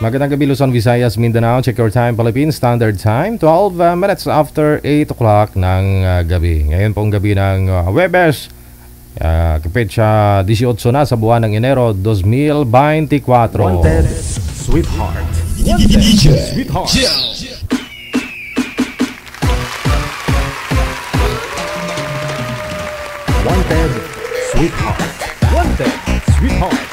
Magandang gabi Luzon, Visayas, Mindanao. Check your time, Philippines Standard Time. 12 minutes after 8 o'clock ng gabi. Ngayon pong gabi ng Webes. Kapetsa 18 na sa buwan ng Enero 2024. Wanted Sweetheart. Wanted Sweetheart. Wanted Sweetheart. Wanted Sweetheart.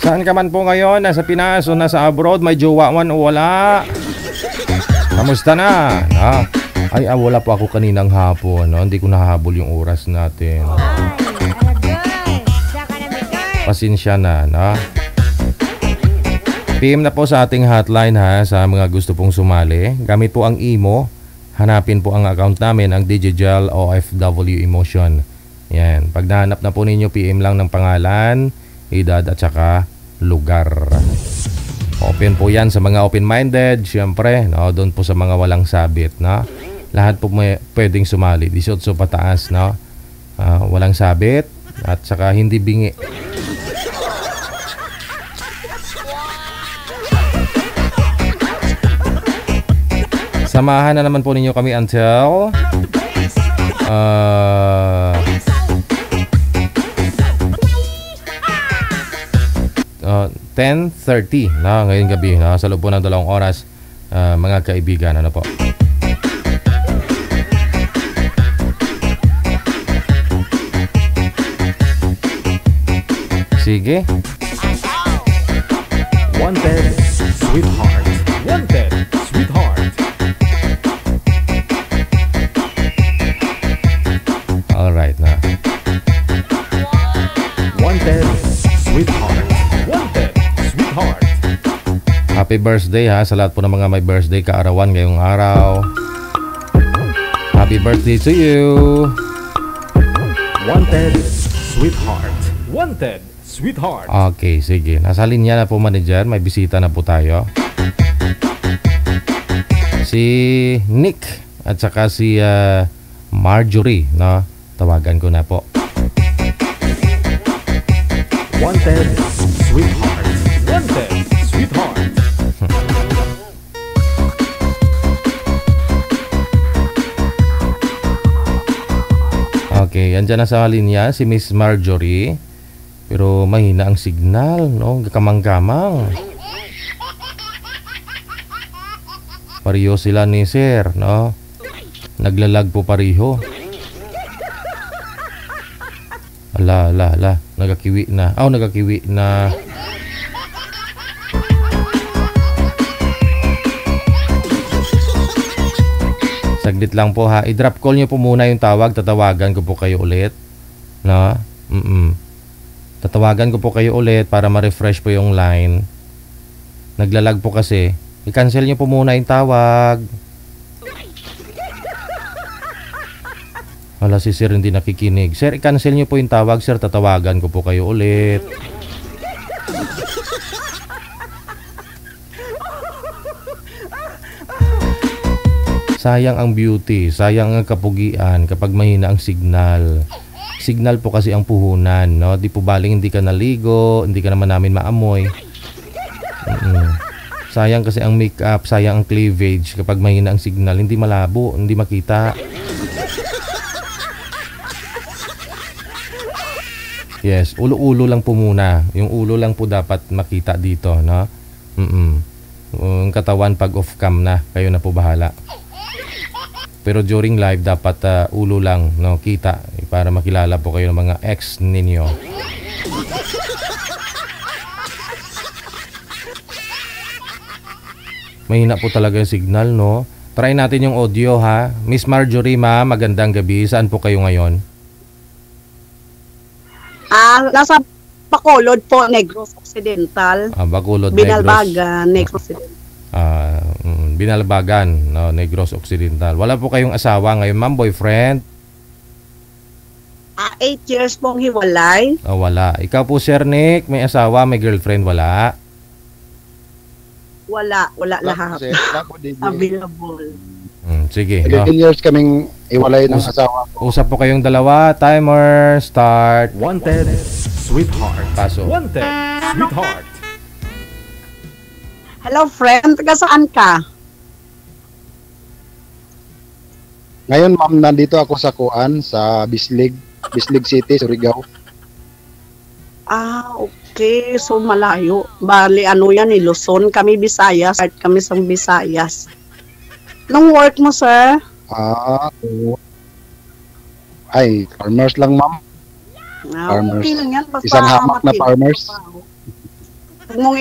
Saan ka man po ngayon? Nasa Pinas o nasa abroad? May jowa man o wala? Kamusta na? Ay, wala po ako kaninang hapon. No? Hindi ko nahabol yung oras natin. Pasensya na. No? PM na po sa ating hotline ha, sa mga gusto pong sumali. Gamit po ang IMO. Hanapin po ang account namin, ang Digital OFW Emotion. Yan. Pag nahanap na po ninyo, PM lang ng pangalan, edad at saka lugar. Open po yan sa mga open-minded, syempre, no? Doon po sa mga walang sabit, no? Lahat po may pwedeng sumali, 18 pataas, no? Walang sabit at saka hindi bingi. Samahan na naman po ninyo kami until 10:30 na ngayong gabi, na sa loob po ng 2 oras, mga kaibigan. Ano po? Sige. Wanted Sweetheart. Wanted Sweetheart. Alright na. Wanted Sweetheart. Wanted Sweetheart. Happy birthday ha sa lahat po ng mga may birthday kaarawan ngayong araw. Happy birthday to you. Wanted Sweetheart. Wanted Sweetheart. Okay, sige. Nasa linya na po, manager. May bisita na po tayo. Si Nick at saka si Marjorie, no? Tawagan ko na po. Wanted Sweetheart. Wanted Sweetheart. Okay, andyan na sa linya si Miss Marjorie. Pero mahina ang signal, no? Kamang-kamang. Pareho sila ni Sir, no? Naglalag po pareho. Ala. Nagakiwi na. Nagakiwi na. Saglit lang po ha. I-drop call nyo po muna yung tawag. Tatawagan ko po kayo ulit. No? Tatawagan ko po kayo ulit para ma-refresh po yung line. Naglalag po kasi. I-cancel nyo po muna yung tawag. Wala si Sir hindi nakikinig. Sir, i-cancel nyo po yung tawag. Sir, tatawagan ko po kayo ulit. Sayang ang beauty. Sayang ang kapugian kapag mahina ang signal. Signal po kasi ang puhunan, no? Di po baling hindi ka naligo, hindi ka naman namin maamoy. Sayang kasi ang makeup, sayang ang cleavage kapag mahina ang signal, hindi malabo, hindi makita. Yes, ulo-ulo lang po muna. Yung ulo lang po dapat makita dito, no? Yung katawan pag off cam na, kayo na po bahala. Pero during live dapat ulo lang, no, kita para makilala po kayo ng mga ex ninyo. Mahina po talaga yung signal, no? Try natin yung audio ha. Miss Marjorie, ma, magandang gabi. Saan po kayo ngayon? Nasa Bacolod po, Negros Occidental. Bacolod, Binalbagan, Negros Occidental. Binalbagan, no, Negros Occidental. Wala po kayong asawa ngayon, ma'am, boyfriend? 8 years pong hiwalay. Wala. Ikaw po, Sir Nick, may asawa, may girlfriend, wala? Wala lahat. Available. Sige. 11 years kaming iwalay ng asawa ko. Usap po kayong dalawa. Timer, start. Wanted, sweetheart. Paso. Wanted, sweetheart. Hello, friend. Taga saan ka? Ngayon, ma'am, nandito ako sa Kuan, sa Bislig City, Surigao. Ah, okay. So, malayo. Bali, ano yan, Luzon. Kami Visayas. Start kami sa Visayas. Nung work mo, sir? Oo. Ay, farmers lang, ma'am. Ah, Farmers. okay lang yan. Basta Isang hamak na matin- farmers. Huwag mong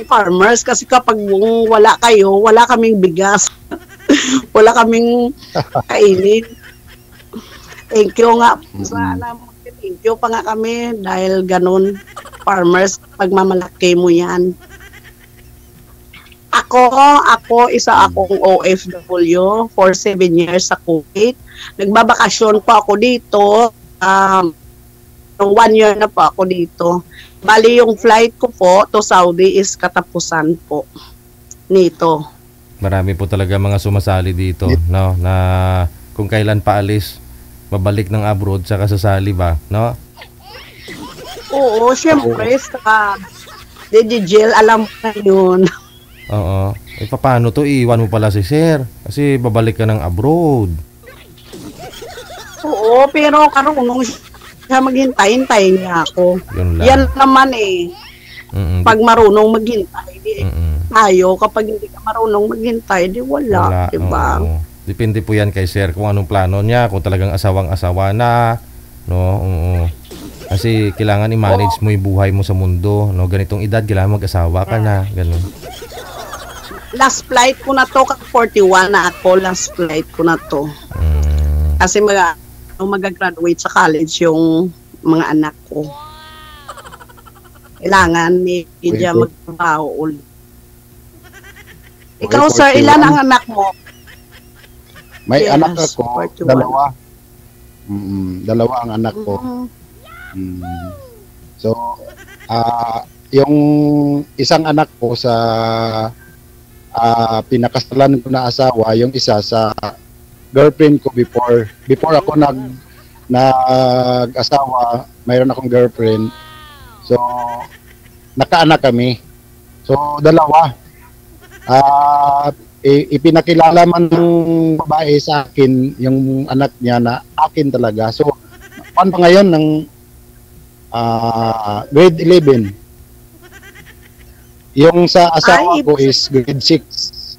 farmers kasi kapag wala kayo, wala kaming bigas. Wala kaming kainin. Thank you nga. Sana thank you pa nga kami dahil ganun, farmers, pagmamalaki mo yan. Ako, isa akong OFW for 7 years sa Kuwait. Nagbabakasyon pa ako dito. 1 year na po ako dito. Bali, yung flight ko po to Saudi is katapusan po nito. Marami po talaga mga sumasali dito, no? Na kung kailan paalis, babalik ng abroad saka sasali ba, no? Oo, syempre, sa DDGL, alam mo na yun. Oo. Eh paano to? Iwan mo pala si Sir kasi babalik ka ng abroad. Oo, pero karunong siya maghintay-hintay niya ako. Yun lang. Yan naman eh. Mm-mm. Pag marunong maghintay, di Mm-mm. tayo. Kapag hindi ka marunong maghintay, di wala. Diba? Oo. Depende po yan kay Sir kung anong plano niya, kung talagang asawang-asawa na, no? Oo. Kasi kailangan i-manage mo yung buhay mo sa mundo, no? Ganitong edad, kailangan mag-asawa ka na, ganun. Last flight ko na to, 41 na ako. Last flight ko na to. Kasi mag-graduate sa college yung mga anak ko. Kailangan niya magtrabaho ulit. Ikaw, Okay, sir, 41. ilan ang anak mo? May Yes, anak ako, 41. dalawa. Dalawa ang anak ko. So, yung isang anak ko sa pinakasalan ko na asawa, yung isa sa girlfriend ko before ako nag-asawa, mayroon akong girlfriend. So, nakaanak kami. So, dalawa. Ipinakilala man ng babae sa akin yung anak niya na akin talaga. So, paano pa ngayon ng grade 11? Yung sa asawa Ay, ko is grade 6.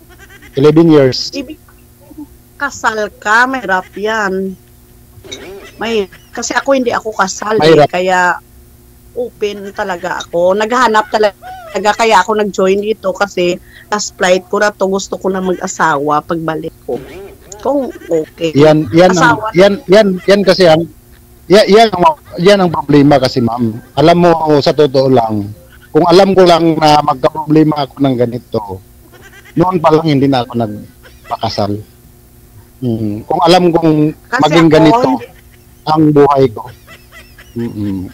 11 years. Ibig sabihin, kasal ka, mahirap yan. Kasi ako hindi ako kasal Mahirap. kaya open talaga ako. Naghahanap talaga kaya ako nag-join dito kasi last flight ko na to, gusto ko na mag-asawa pagbalik ko. Kung okay. Yan Asawa yan kasi ang yan ang problema kasi, ma'am. Alam mo, sa totoo lang, kung alam ko lang na magka-problema ako ng ganito, noon pa lang hindi na ako nagpakasal. Kung alam kong Kasi maging ako, ganito ang buhay ko.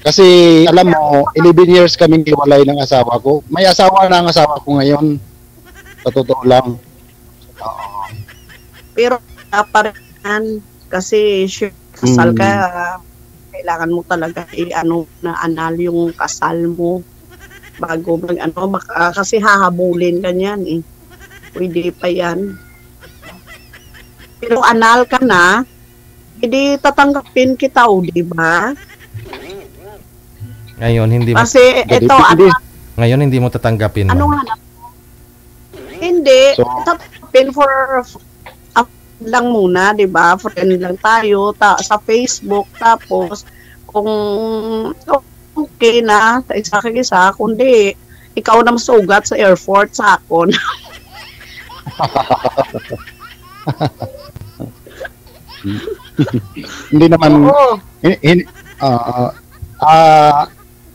Kasi alam mo, 11 years kaming hiwalay ng asawa ko. May asawa na ang asawa ko ngayon. Sa totoo lang. pero parehan kasi sure, kasal ka, kailangan mo talaga na anal yung kasal mo bago kasi hahabulin ka niyan eh. Pwede pa yan. Pero anal ka na, hindi tatanggapin kita, di ba? Ngayon hindi mo Kasi ito, Depende. ngayon hindi mo tatanggapin. anong ma'am. hanap mo? Hindi, So, tatanggapin for lang muna, di ba? Friend lang tayo sa Facebook, tapos kung okay na sa isa, kundi ikaw na masugat sa airport sa akon. hindi naman Oo.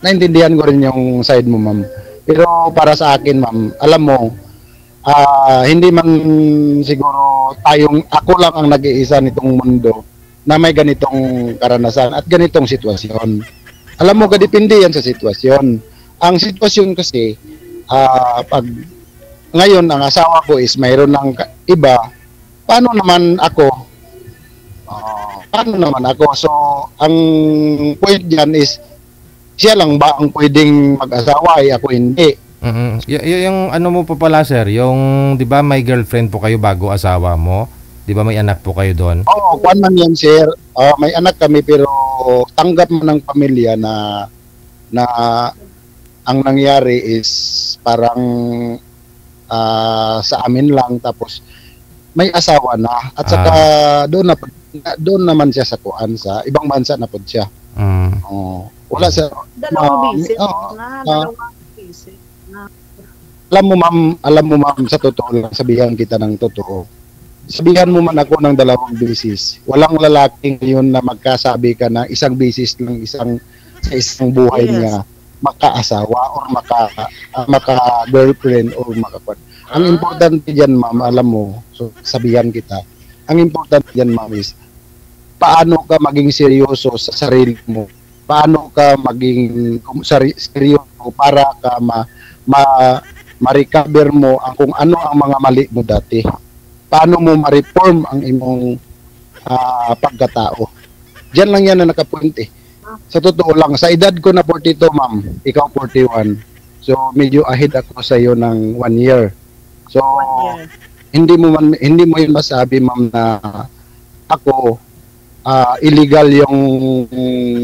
naintindihan ko rin yung side mo, ma'am. Pero para sa akin, ma'am, alam mo, hindi man siguro ako lang ang nag-iisa nitong mundo na may ganitong karanasan at ganitong sitwasyon. Alam mo, depende yan sa sitwasyon. Ang sitwasyon kasi, pag ngayon ang asawa ko is mayroon ng iba, paano naman ako? Paano naman ako? So, ang point dyan is, siya lang ba ang pwedeng mag-asawa, ako hindi. Yung ano mo pa pala sir, yung 'di ba may girlfriend po kayo bago asawa mo? 'Di ba may anak po kayo doon? Oo, kuwan man yan, sir. May anak kami pero tanggap mo ng pamilya na ang nangyari is parang sa amin lang, tapos may asawa na at saka doon naman siya sa kuan, sa ibang bansa na po siya. Wala sa Dalawang visit na. Alam mo ma'am, sa totoo lang, sabihan kita ng totoo. Sabihan mo man ako ng 2 bisis. Walang lalaking yun na magkasabi ka na isang bisis lang sa isang buhay niya makaasawa or maka-girlfriend or makakuan. Ang importante diyan, ma'am, alam mo, so sabihan kita. Ang importante diyan, ma'am, is paano ka maging seryoso sa sarili mo. Paano ka maging seryoso para ka ma-recover mo ang kung ano ang mga mali mo dati. Paano mo ma-reform ang imong pagkatao. Diyan lang yan na nakapunti. Sa totoo lang, sa edad ko na 42, ma'am, ikaw 41. So, medyo ahead ako sa iyo ng 1 year. So, hindi mo yun masabi, ma'am, na ako illegal yung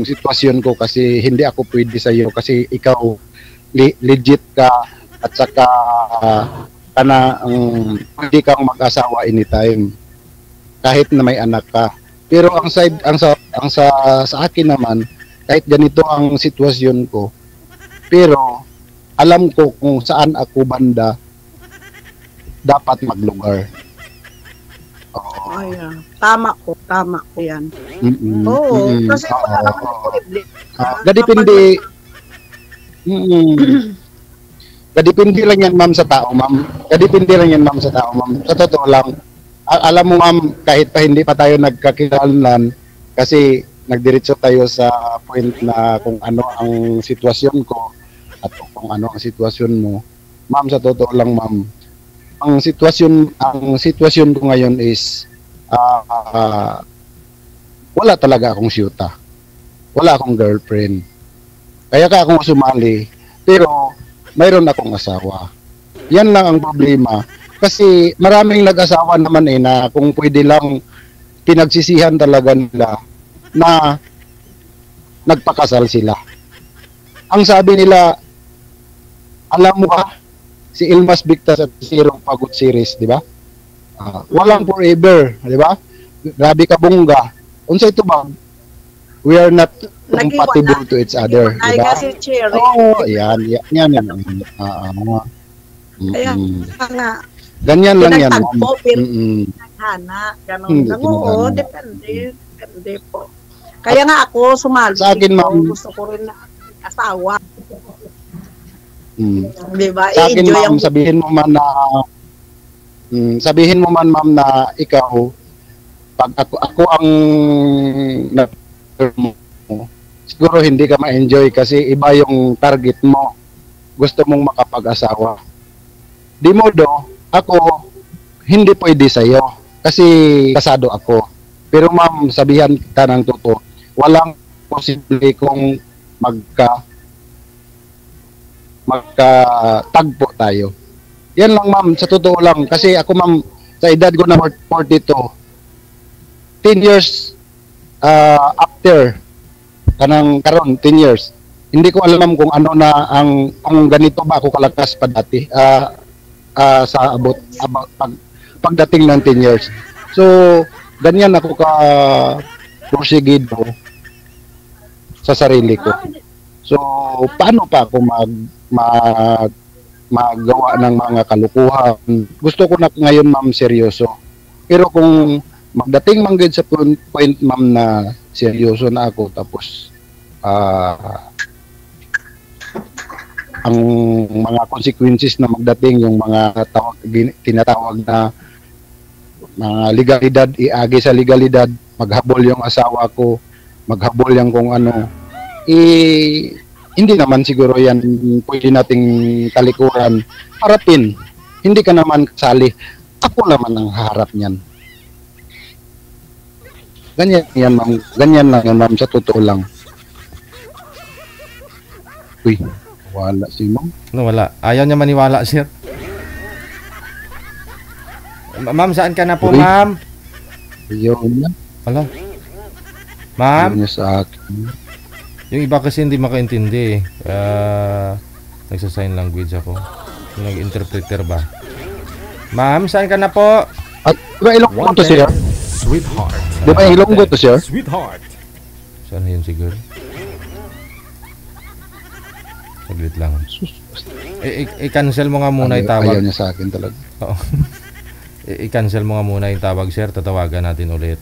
sitwasyon ko kasi hindi ako pwede sa iyo kasi ikaw legit ka at saka pwede kang mag-asawa anytime kahit na may anak ka. Pero sa akin naman, kahit ganito ang sitwasyon ko, pero alam ko kung saan ako banda dapat maglugar. Tama ko yan. Oo, kasi wala naman posible. Kadipindi lang yan, ma'am, sa tao, ma'am. Kadipindi lang yan, ma'am, sa tao, ma'am. Sa totoo lang, alam mo, ma'am, kahit pa hindi pa tayo nagkakilalan, kasi nagdiretso tayo sa point na kung ano ang sitwasyon ko at kung ano ang sitwasyon mo. Ma'am, sa totoo lang, ma'am, ang sitwasyon ko ngayon is wala talaga akong syuta. Wala akong girlfriend. Kaya ka akong sumali, pero mayroon akong asawa. Yan lang ang problema. Kasi maraming nag-asawa naman na kung pwede lang pinagsisihan talaga nila na nagpakasal sila. Ang sabi nila, alam mo ba, si Ilmas Victas at Zero Pagod Series, di ba? Walang forever, di ba? Grabe ka bongga. Unsa ito ba? We are not compatible to each other, di ba? Oo, yan. Ganyan lang yan. Pinagtagpo, pinaghana, ganun. Oo, depende po. Kaya nga ako sumali. Sa akin, ma'am, gusto ko rin na asawa. Diba? Sa akin, ma'am, sabihin mo man, ma'am, na ikaw, pag ako ang mo, siguro hindi ka ma-enjoy kasi iba yung target mo. Gusto mong makapag-asawa. Di modo, ako, hindi pwede sa'yo kasi kasado ako. Pero ma'am, sabihan kita ng totoo, walang posible kung magkatagpo tayo. Yan lang, ma'am, sa totoo lang. Kasi ako, ma'am, sa edad ko na 42, 10 years after kanang karon 10 years, hindi ko alam kung ano na kung ganito ba ako kalakas pa dati sa pagdating ng 10 years. So, ganyan ako ka porsigido sa sarili ko. So, paano pa ako magawa ng mga kalukuhan? Gusto ko na ngayon, ma'am, seryoso. Pero kung magdating man gid sa point, ma'am, na seryoso na ako, tapos ang mga consequences na magdating, yung mga tinatawag na mga legalidad, iagi sa legalidad, maghabol yung asawa ko, maghabol yung kung ano, hindi naman siguro yan pwede nating talikuran. Harapin, hindi ka naman kasali, ako naman ang haharap niyan. Ganyan yan, ma'am. Ganyan lang yan, ma'am. Sa totoo lang. Uy, wala si ma'am. No, wala. Ayaw niya maniwala, sir. Ma'am, saan ka na po, Uy. ma'am? Ayaw niya. Hala. Ayaw Ma'am, niya sa akin. yung iba kasi hindi makaintindi. Nagsa-sign language ako. Yung nag-interpreter ba? Ma'am, saan ka na po? At di ba Ilonggo to, sir? Sweetheart. Di ba Ilonggo to, sir? Sweetheart. Saan yun si girl? Saglit lang. I-cancel mo nga muna yung Ayaw tawag. niya sa akin talaga. Oo. I-cancel mo nga muna yung tawag, sir. Tatawagan natin ulit.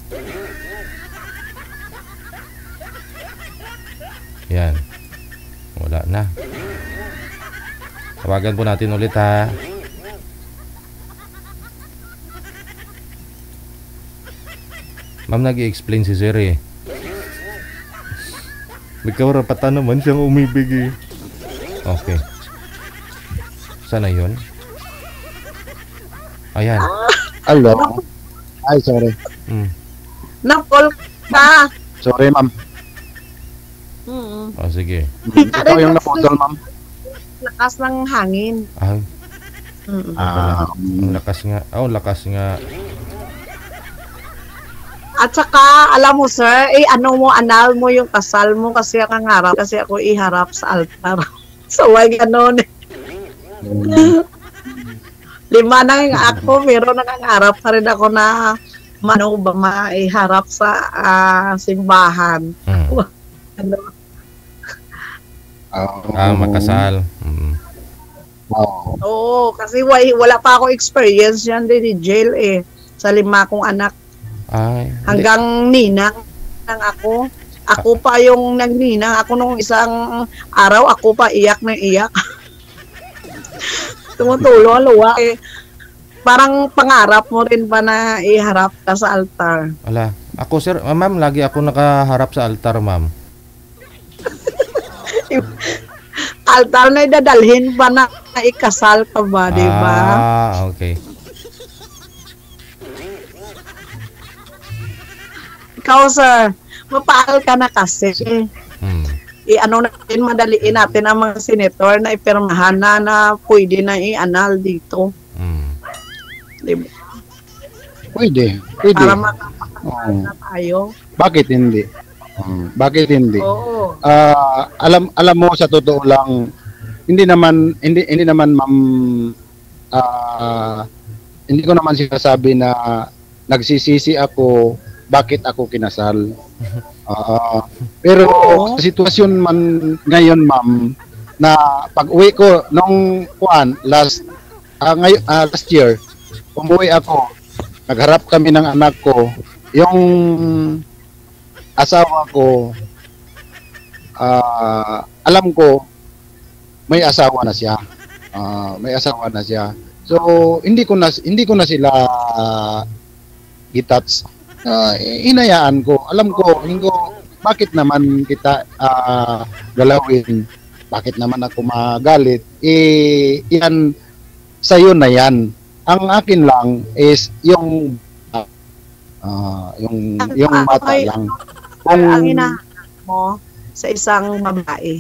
Yan. Wala na. Tawagan po natin ulit, ha. Ma'am, nag-i-explain si sir eh. May karapatan naman siyang umibig eh. Okay. Sana yun? Ayan. Hello? Ay, sorry. Na-call ka. Sorry, ma'am. Oh, sige. Ikaw yung naputol, ma'am. Lakas ng hangin. Ah, Um, ang lakas nga. Oh, lakas nga. At saka, alam mo sir, ano mo, anal mo yung kasal mo kasi ang harap, kasi ako iharap sa altar. So, wag ganon. 5 na nga ako, pero nangangarap pa rin ako na ba maiharap sa simbahan. Ano? Makasal. Oo, kasi wala pa ako experience yan din ni jail eh. Sa 5 kong anak. Ay, Hanggang ninang lang ako. Ako pa yung nagninang. Ako nung isang araw, ako pa iyak na iyak. Tumutulo ang luwa. Eh, parang pangarap mo rin ba na iharap ka sa altar? wala. Ako sir, ma'am, lagi ako nakaharap sa altar, ma'am. Altar na idadalhin ba na ikasal ka ba, di ba? Okay. Ikaw, sir, mapakal ka na kasi. Ano natin, madaliin natin ang mga senator na ipirmahan na pwede na i-anal dito. Diba? Pwede. Para makapakal na tayo. Bakit hindi? Bakit hindi? Oo. Alam mo sa totoo lang, hindi naman ma'am, hindi ko naman sinasabi na nagsisisi ako bakit ako kinasal. Pero sa sitwasyon man ngayon, ma'am, na pag-uwi ko nung last year, umuwi ako, nagharap kami ng anak ko, yung asawa ko, alam ko may asawa na siya. So hindi ko na sila gitouch. Hinayaan ko. Alam ko, bakit naman kita galawin? Bakit naman ako magalit? Yan sa'yo na yan. Ang akin lang is yung bata lang. Kung ang hinahanap mo sa isang babae.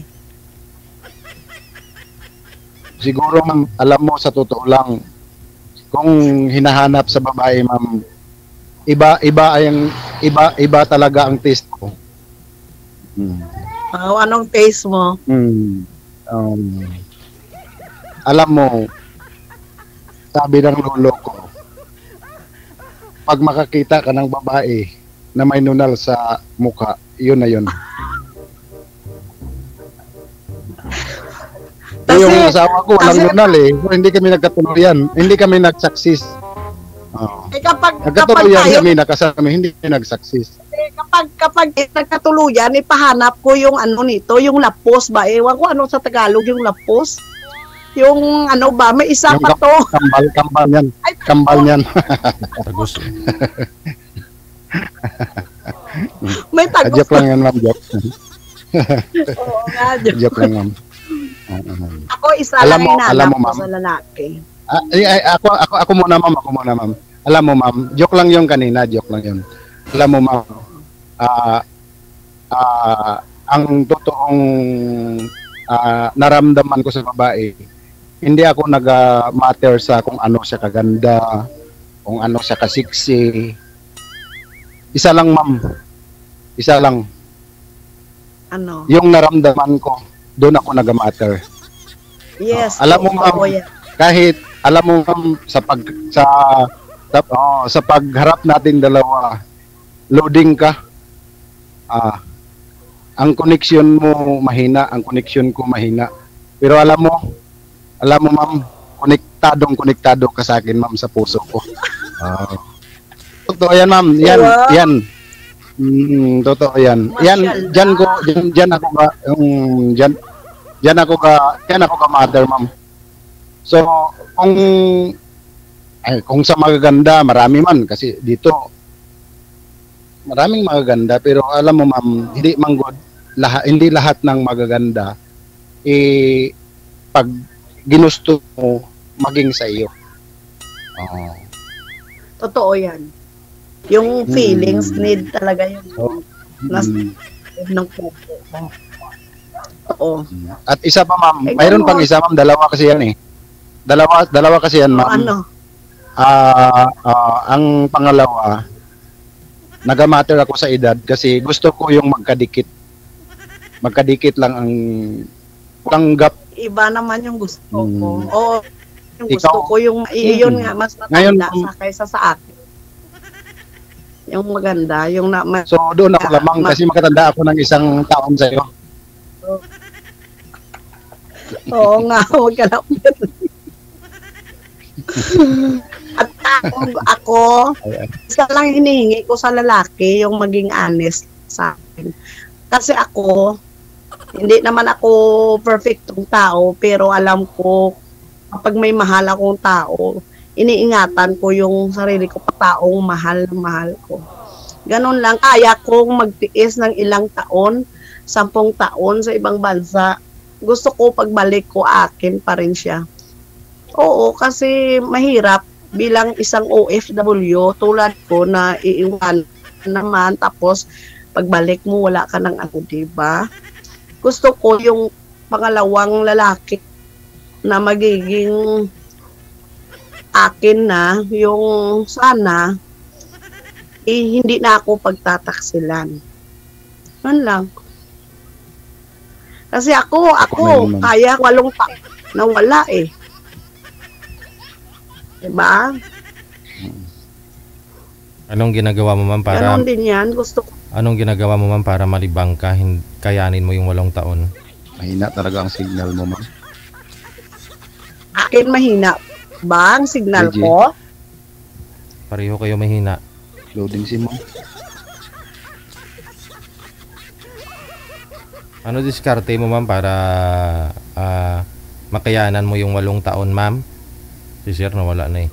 Siguro, ma'am, alam mo sa totoo lang, kung hinahanap sa babae, ma'am, iba talaga ang taste ko. Anong taste mo? Alam mo, sabi ng lolo ko, pag makakita ka ng babae na may nunal sa mukha, yun na yun. Yung asawa ko, walang nunal eh. So, hindi kami nagkatuluyan. Hindi kami nagsaksis. Nagkatuluyan kami, nakasal kami, hindi kami nagsaksis. Kapag nagkatuluyan, ipahanap ko yung ano nito, yung lapos ba? Ewan ko ano sa Tagalog yung lapos. Yung ano ba, may isa yung pa to. Kambal yan. Kambal yan. Tagus. May tagos. Joke lang yan, ma'am. Joke. Oo nga, Joke lang, ma'am. Ako isa lang hinanap ko sa lalaki. Ako muna, ma'am. Alam mo, ma'am. Joke lang yung kanina. Joke lang yun. Alam mo, ma'am. ah, ang totoong naramdaman ko sa babae, hindi ako nag-matter sa kung ano siya kaganda, kung ano siya kasiksi. Isa lang, ma'am. Isa lang. Ano? Yung naramdaman ko, doon ako nag-matter. Yes. Alam mo, ma'am, oo, yan. kahit alam mo, ma'am, sa pagharap natin dalawa, loading ka. Ang connection mo mahina, ang connection ko mahina. Pero alam mo ma'am, konektado ka sa akin, ma'am, sa puso ko. Totoo yan, ma'am. Yan, Wow. yan. Totoo yan. Yan, diyan ako ka, diyan ako ka mother, ma'am. So, kung sa magaganda, marami man kasi dito maraming magaganda, pero alam mo, ma'am, hindi lahat ng magaganda pag ginusto mo maging sa iyo. Totoo yan. Yung feelings need talaga yung ng puso. Oo. At isa pa, ma'am, Eh, mayroon ganun. pang isa, ma'am, dalawa kasi yan eh. Dalawa kasi yan, ma'am. Ano? Ang pangalawa, nagamatter ako sa edad kasi gusto ko yung magkadikit. Magkadikit lang ang tanggap. Iba naman yung gusto ko. Hmm. Oo. Yung Ikaw? gusto ko yung yun nga mas Ngayon, matanda sa kaysa sa akin. Yung maganda, yung So doon ako lamang kasi makatanda ako ng isang taon sa iyo. Oo nga, huwag ka lang. At ako, isa lang hinihingi ko sa lalaki yung maging honest sa akin. Kasi ako, hindi naman ako perfectong tao, pero alam ko, kapag may mahal akong tao, iniingatan ko yung sarili ko pa taong mahal na mahal ko. Ganon lang, kaya kong magtiis ng ilang taon, 10 taon sa ibang bansa. Gusto ko pagbalik ko, akin pa rin siya. Oo, kasi mahirap bilang isang OFW tulad ko na iiwan naman tapos pagbalik mo wala ka ng ano, diba? Gusto ko yung pangalawang lalaki na magiging akin na, yung sana hindi na ako pagtataksilan. Yan lang. Kasi ako kaya 8 taon na wala eh. Diba? Anong ginagawa mo, ma'am, para Ganon din yan. Gusto ko. anong ginagawa mo, ma'am, para malibang ka, kayanin mo yung 8 taon? Mahina talaga ang signal mo, ma'am. Akin mahina ba ang signal Legit. ko? Pareho kayo mahina. Loading si ma'am. Ano diskarte mo, ma'am, para makayanan mo yung 8 taon, ma'am? Si sir nawala na eh.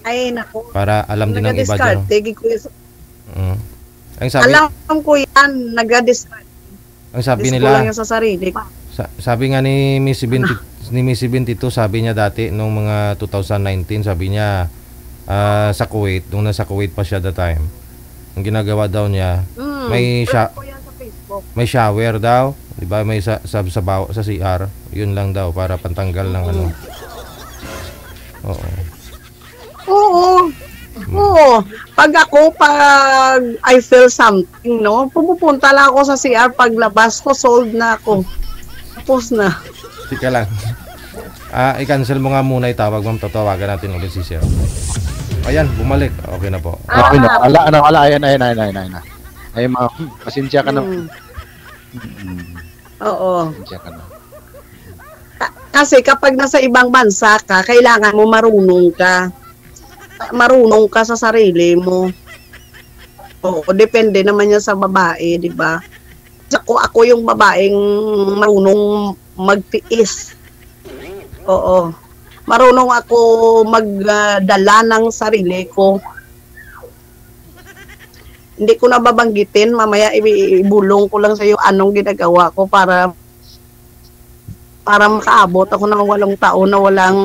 Ay, naku. Para alam din ng iba dyan. Nag-discard. Ko yung- Ang sabi, Alam ko yan. Nag-discard. ang sabi Disco nila, lang yan sa sarili. sabi nga ni Miss 72, sabi niya dati nung mga 2019, sabi niya sa Kuwait, nung nasa Kuwait pa siya that time, ang ginagawa daw niya, may Share ko yan sa Facebook. may shower daw, 'di ba? May sa CR, 'yun lang daw para pantanggal ng ano. Oo. Oo. Pag I feel something, no? Pumupunta lang ako sa CR, paglabas ko, sold na ako. Tapos na. Tika lang. I-cancel mo nga muna itawag, ma'am. Tatawagan natin ulit si sir. Ayan, bumalik. Okay na po. Okay na. Wala. Ayan. Ay, ma'am. Pasensya ka na. Oo. Pasensya ka na. Kasi kapag nasa ibang bansa ka, kailangan mo marunong ka. Marunong ka sa sarili mo. Oo, depende naman yan sa babae, di ba? Ako yung babaeng marunong magtiis. Oo. Marunong ako magdala ng sarili ko. Hindi ko na babanggitin, mamaya ibulong ko lang sa iyo anong ginagawa ko para makaabot ako ng 8 taon na walang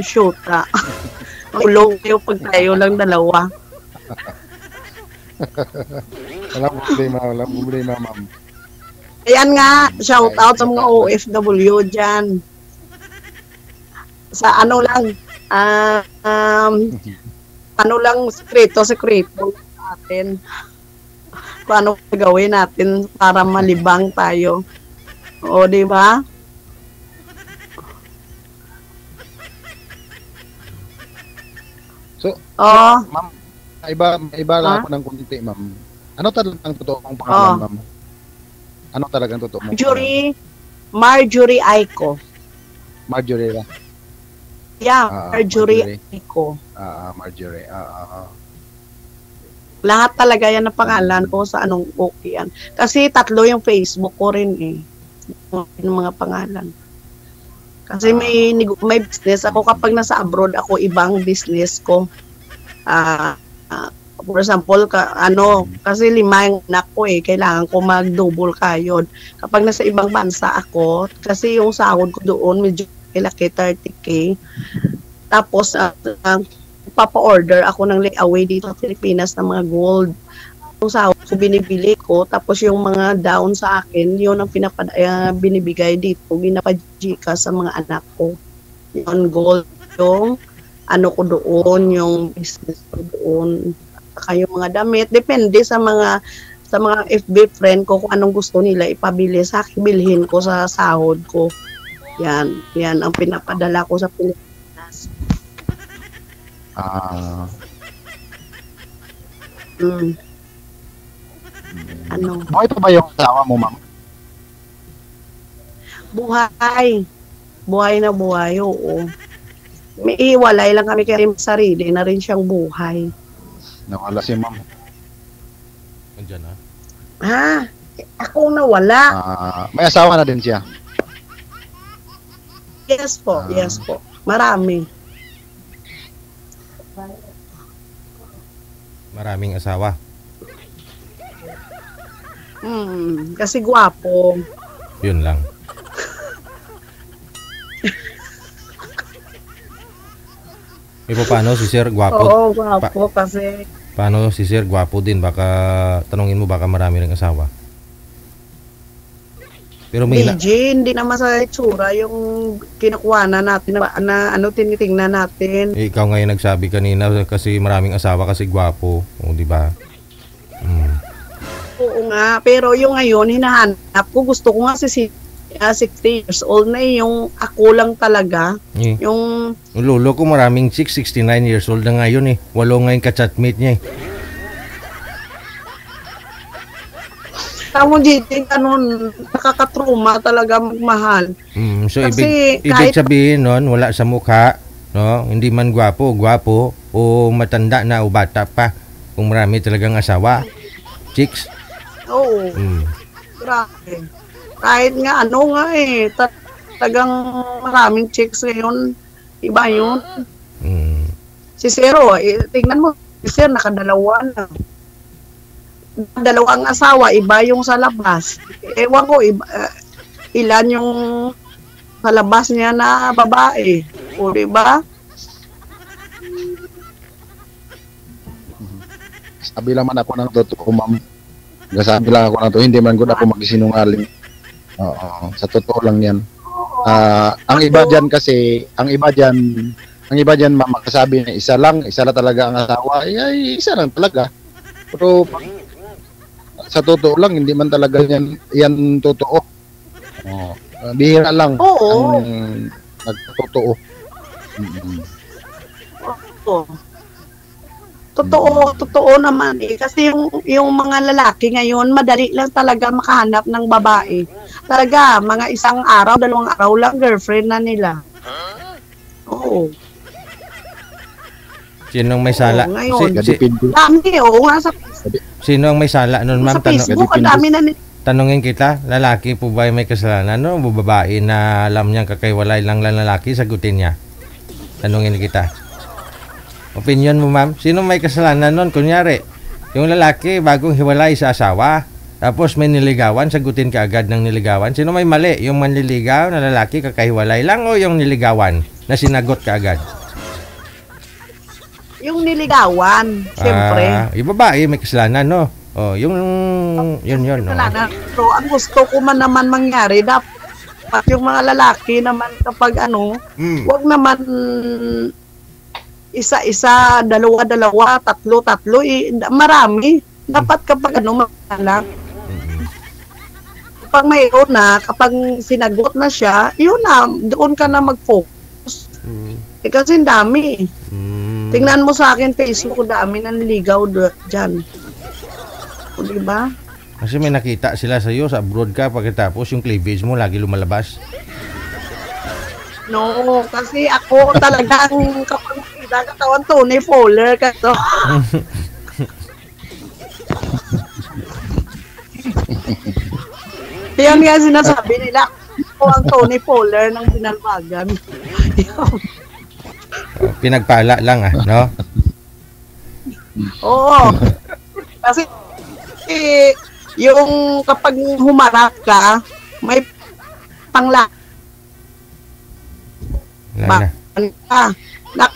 shoota. Ulong kayo pag tayo lang dalawa. Walang problema, ma'am. Ayan nga, shout out sa mga OFW dyan. Sa ano lang, ano lang, sekreto natin. Kung ano gagawin natin para malibang tayo. O, di ba? So, Oo. ma'am, iba lang ako ng kunti, ma'am. Ano talagang totoo mong pangalan, ma'am? Ano talagang totoo mong Marjorie Aiko. Marjorie ba? Yeah, Marjorie Aiko. Marjorie. Lahat talaga yan ang pangalan ko sa anong okay yan. Kasi 3 yung Facebook ko rin eh. Yung mga pangalan. Kasi may business ako kapag nasa abroad ako, ibang business ko. For example, kasi 5 yung anak ko eh, kailangan ko mag-double kayod. Kapag nasa ibang bansa ako, kasi yung sahod ko doon medyo laki, 30K. Tapos, papa-order ako ng layaway dito sa Pilipinas ng mga gold. Yung sahod ko binibili ko, tapos yung mga down sa akin, yun ang binibigay dito, ginapadjika sa mga anak ko. Yung gold, yung ano ko doon, yung business ko doon, saka yung mga damit, depende sa mga FB friend ko kung anong gusto nila ipabili sa akin, bilhin ko sa sahod ko. Yan ang pinapadala ko sa Pilipinas. Ano? Buhay pa ba yung asawa mo, ma'am? Buhay. Buhay na buhay, oo. May iwalay lang kami kaya sarili na rin siyang buhay. Nawala si ma'am. Nandiyan ha? Ako nawala. May asawa na din siya. Yes po. Marami. Maraming asawa. Kasi gwapo. Yun lang. Paano si Sir gwapo? Oo, gwapo kasi. Paano si Sir gwapo din? Baka tanungin mo baka marami ring asawa. Pero may hindi naman sa itsura yung kinukuha na natin na ano tinitingnan natin. Ikaw ngayon nagsabi kanina kasi maraming asawa kasi gwapo, o di ba? Oo nga, pero yung ngayon hinahanap ko, gusto ko nga 60 years old na yung ako lang talaga. Yung lolo ko maraming 69 years old na ngayon eh. 8 ngayon ka-chatmate niya eh. Tamo dito, nakakatruma talaga magmahal. So kasi ibig sabihin nun, wala sa mukha, no? Hindi man gwapo o matanda na o bata pa. Kung marami talagang asawa, chicks. Oo. Grabe. Kahit nga talagang maraming chicks ngayon, iba yun. Si Zero, tingnan mo, si Zero nakadalawa na. Dalawang asawa, iba yung sa labas. Ewan ko, ilan yung sa labas niya na babae. O, diba? Sabi lang man ako ng totoo, ma'am. Sabi lang ako ng totoo, hindi man good ako magsinungaling. Oo, sa totoo lang yan. Ang iba dyan, ma'am, makasabi na isa lang talaga ang asawa. Ay, isa lang talaga. Pero sa totoo lang, hindi man talaga yan totoo. Bihira lang ang nagtotoo. Totoo naman eh. Kasi yung mga lalaki ngayon, madali lang talaga makahanap ng babae. Talaga, mga 1 araw, 2 araw lang, girlfriend na nila. Oo. Sinong may sala? Dami, nga sa Sino ang may sala nun, ma'am? Sa Facebook, ang dami na tanungin kita, lalaki po ba may kasalanan? Ano, babae na alam niyang kakaiwalay lang lalaki, sagutin niya. Tanungin kita. Opinion mo, ma'am? Sino may kasalanan nun? Kunyari, yung lalaki bagong hiwalay sa asawa, tapos may niligawan, sagutin ka agad ng niligawan. Sino may mali? Yung manliligaw na lalaki kakahiwalay lang o yung niligawan na sinagot ka agad? Yung niligawan, siyempre. Yung babae may kasalanan, no? Oh, yung yun. No? Wala na. So, ang gusto ko man naman mangyari, dapat yung mga lalaki naman kapag wag naman isa-isa, dalawa-dalawa, tatlo-tatlo, marami. Dapat kapag lang. Kapag mayroon na, kapag sinagot na siya, yun na, doon ka na mag-focus. Kasi dami. Tingnan mo sa akin, Facebook, dami nanliligaw dyan. O, diba? Kasi may nakita sila sa iyo sa abroad ka pagkatapos yung cleavage mo lagi lumalabas. No, kasi ako talagang kapag nakita katawan Tony Fowler ka to. Yan nga sinasabi nila, ako ang Tony Fowler ng binalbagan. Pinagpala lang no? Oo. Kasi yung kapag humarap ka, may pangla. Wala na.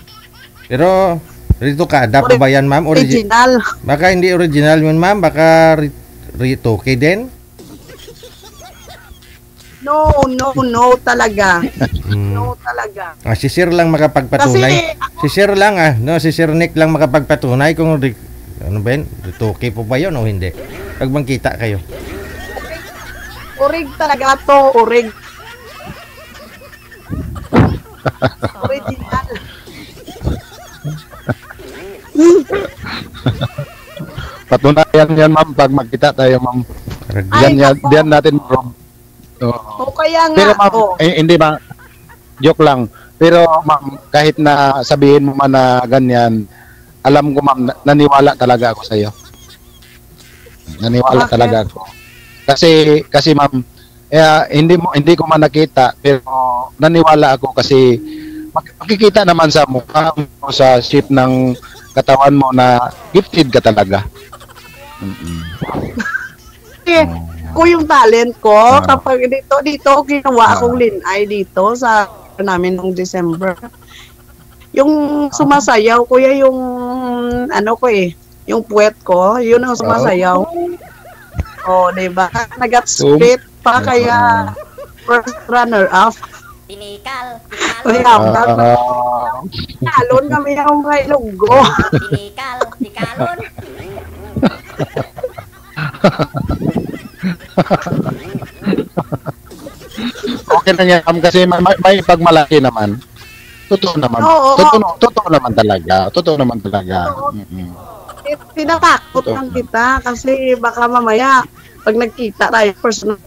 Pero rito ka, adapt ba yan, ma'am? Original. Baka hindi original yun, ma'am. Baka rito okay din? No talaga. No talaga. Si Sir lang makapagpatunay. Si Sir lang no, si Sir Nick lang makapagpatunay kung ano ba yun? Rito okay po ba yun o hindi? Pag bang kita kayo. Orig talaga to, orig. Original. Patunayan yan, ma'am, pag magkita tayo, ma'am. Diyan natin, bro. O kaya nga. Pero ma'am, hindi ba, joke lang. Pero ma'am, kahit na sabihin mo man na ganyan, alam ko ma'am, naniwala talaga ako sa iyo. Naniwala talaga ako. Kasi ma'am, hindi ko man nakita, pero naniwala ako kasi makikita naman sa mukha mo, sa shape ng katawan mo na gifted ka talaga. Ko yung talent ko kapag dito ginawa akong linay dito sa namin nung December. Yung sumasayaw kuya yung yung puwet ko, yun ang sumasayaw. Di ba? Nagat split pa kaya first runner up. Tinikal. Talon kami yung may lunggo. Tikalon. Okay na yan kasi may pagmalaki naman. Totoo naman. Totoo naman talaga. Tinatakot lang kita kasi baka mamaya pag nagkita tayo personal,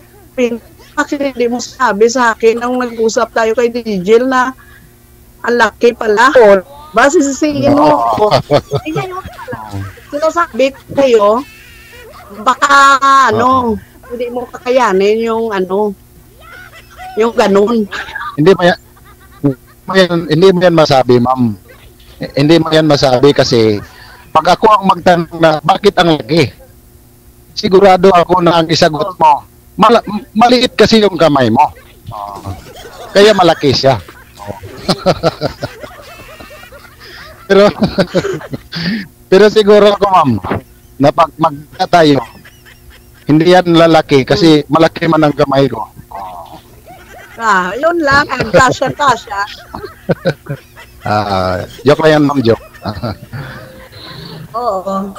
actually hindi mo sabi sa akin nung nag-usap tayo kay DJ na ang laki pala. Base sisihin mo. Sinasabi kayo, baka hindi mo kakayanin yung yung ganun. Hindi mo yan masabi, ma'am. Hindi mo yan masabi kasi pag ako ang magtanong na bakit ang laki, sigurado ako na ang isagot mo, maliit kasi yung kamay mo. Kaya malaki siya. pero siguro ako, ma'am, na pag magkita tayo, hindi yan lalaki kasi malaki man ang kamay ko. Yun lang, ang kasya. Joke lang yan, ma'am, joke. Oo.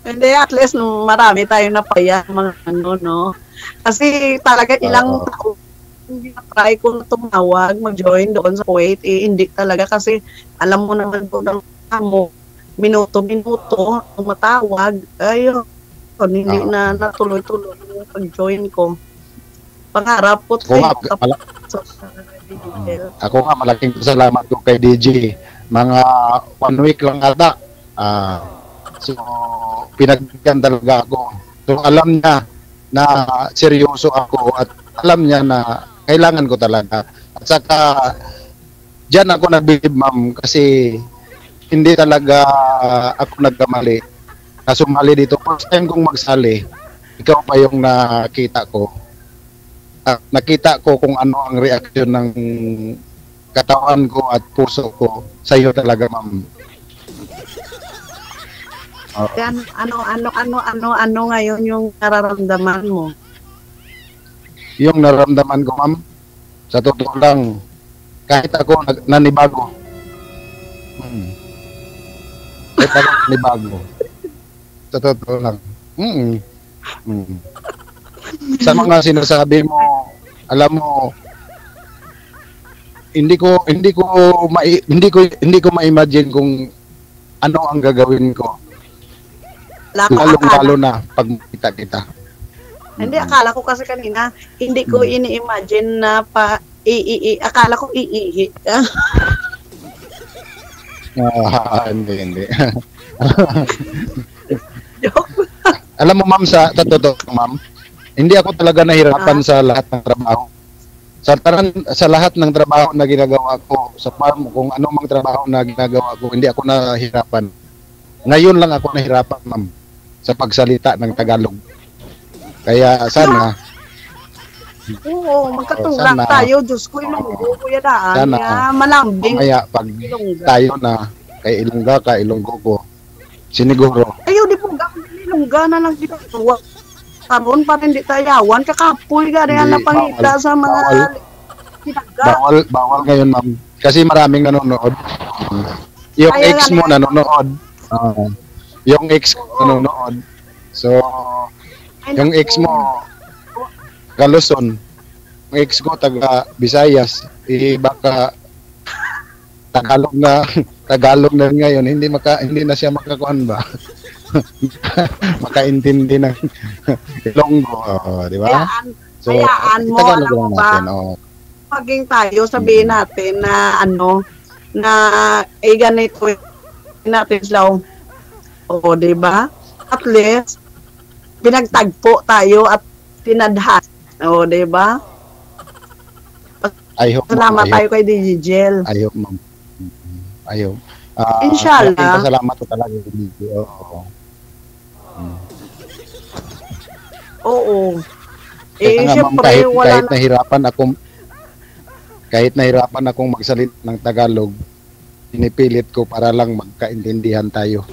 Hindi, at least marami tayong napaya mga no. Kasi talaga ilang taon hindi na-try ko na tumawag, mag-join doon sa Kuwait, hindi talaga kasi alam mo naman po ng mo, minuto-minuto, tumatawag, ayun, hindi na natuloy-tuloy yung pag-join ko. Pangarap ko ako nga malaking salamat ko kay DJ. Mga 1 week lang ata. So pinagbigyan talaga ako. So alam niya na seryoso ako at alam niya na kailangan ko talaga. At saka diyan ako nabilib, ma'am, kasi hindi talaga ako nagkamali. Nasumali dito. First time kong magsali, ikaw pa yung nakita ko. Nakita ko kung ano ang reaksyon ng katawan ko at puso ko sa iyo talaga, ma'am. Oo. Yan, ano ngayon yung nararamdaman mo? Yung nararamdaman ko, ma'am, sa totoo lang, kahit ako nanibago. Kahit ako nanibago. Sa totoo lang. Sa mga sinasabi mo, alam mo, hindi ko ma-imagine kung ano ang gagawin ko. Lalo na pag kita. Hindi, akala ko kasi kanina, hindi ko ini-imagine na akala ko iihi. Hindi. Joke. Alam mo, ma'am, sa totoo, ma'am, hindi ako talaga nahirapan sa lahat ng trabaho. Sa lahat ng trabaho na ginagawa ko, sa farm, kung ano mang trabaho na ginagawa ko, hindi ako nahirapan. Ngayon lang ako nahirapan, ma'am, sa pagsalita ng Tagalog. Kaya sana, Oo, magkatulak sana- tayo. Diyos ko, ilunggo ko yan Sana, malambing. mamaya pag Ilongga. tayo na kay Ilonggo ko, siniguro, Ayaw, di po ilungga na lang dito. Karon pa rin di tayawan. Kakapoy ka rin Hindi, na pangita bawal. sa mga Bawal. pinagga. bawal ngayon, ma'am. Kasi maraming nanonood. Yung Kaya ex nga mo nanonood. Yung ex ko nanonood. So, Ay, yung naku. ex mo, Galuson. Yung ex ko, taga Visayas. Baka Tagalog na ngayon. Hindi na siya makakuan ba? Makaintindi ng Ilonggo. Di ba? So, hayaan mo, Tagalog alam mo lang ba? natin. Maging tayo, sabihin natin na na ganito natin slow. O, di ba? At least, pinagtagpo tayo at tinadhan. O, di ba? I hope, Salamat ma'am. tayo kay Digigel. I hope, ma'am. I hope. Inshallah. Salamat ko talaga. Oo. Oo. Kaya nga, ma'am, Siyempre, kahit nahirapan akong magsalita ng Tagalog, pinipilit ko para lang magkaintindihan tayo.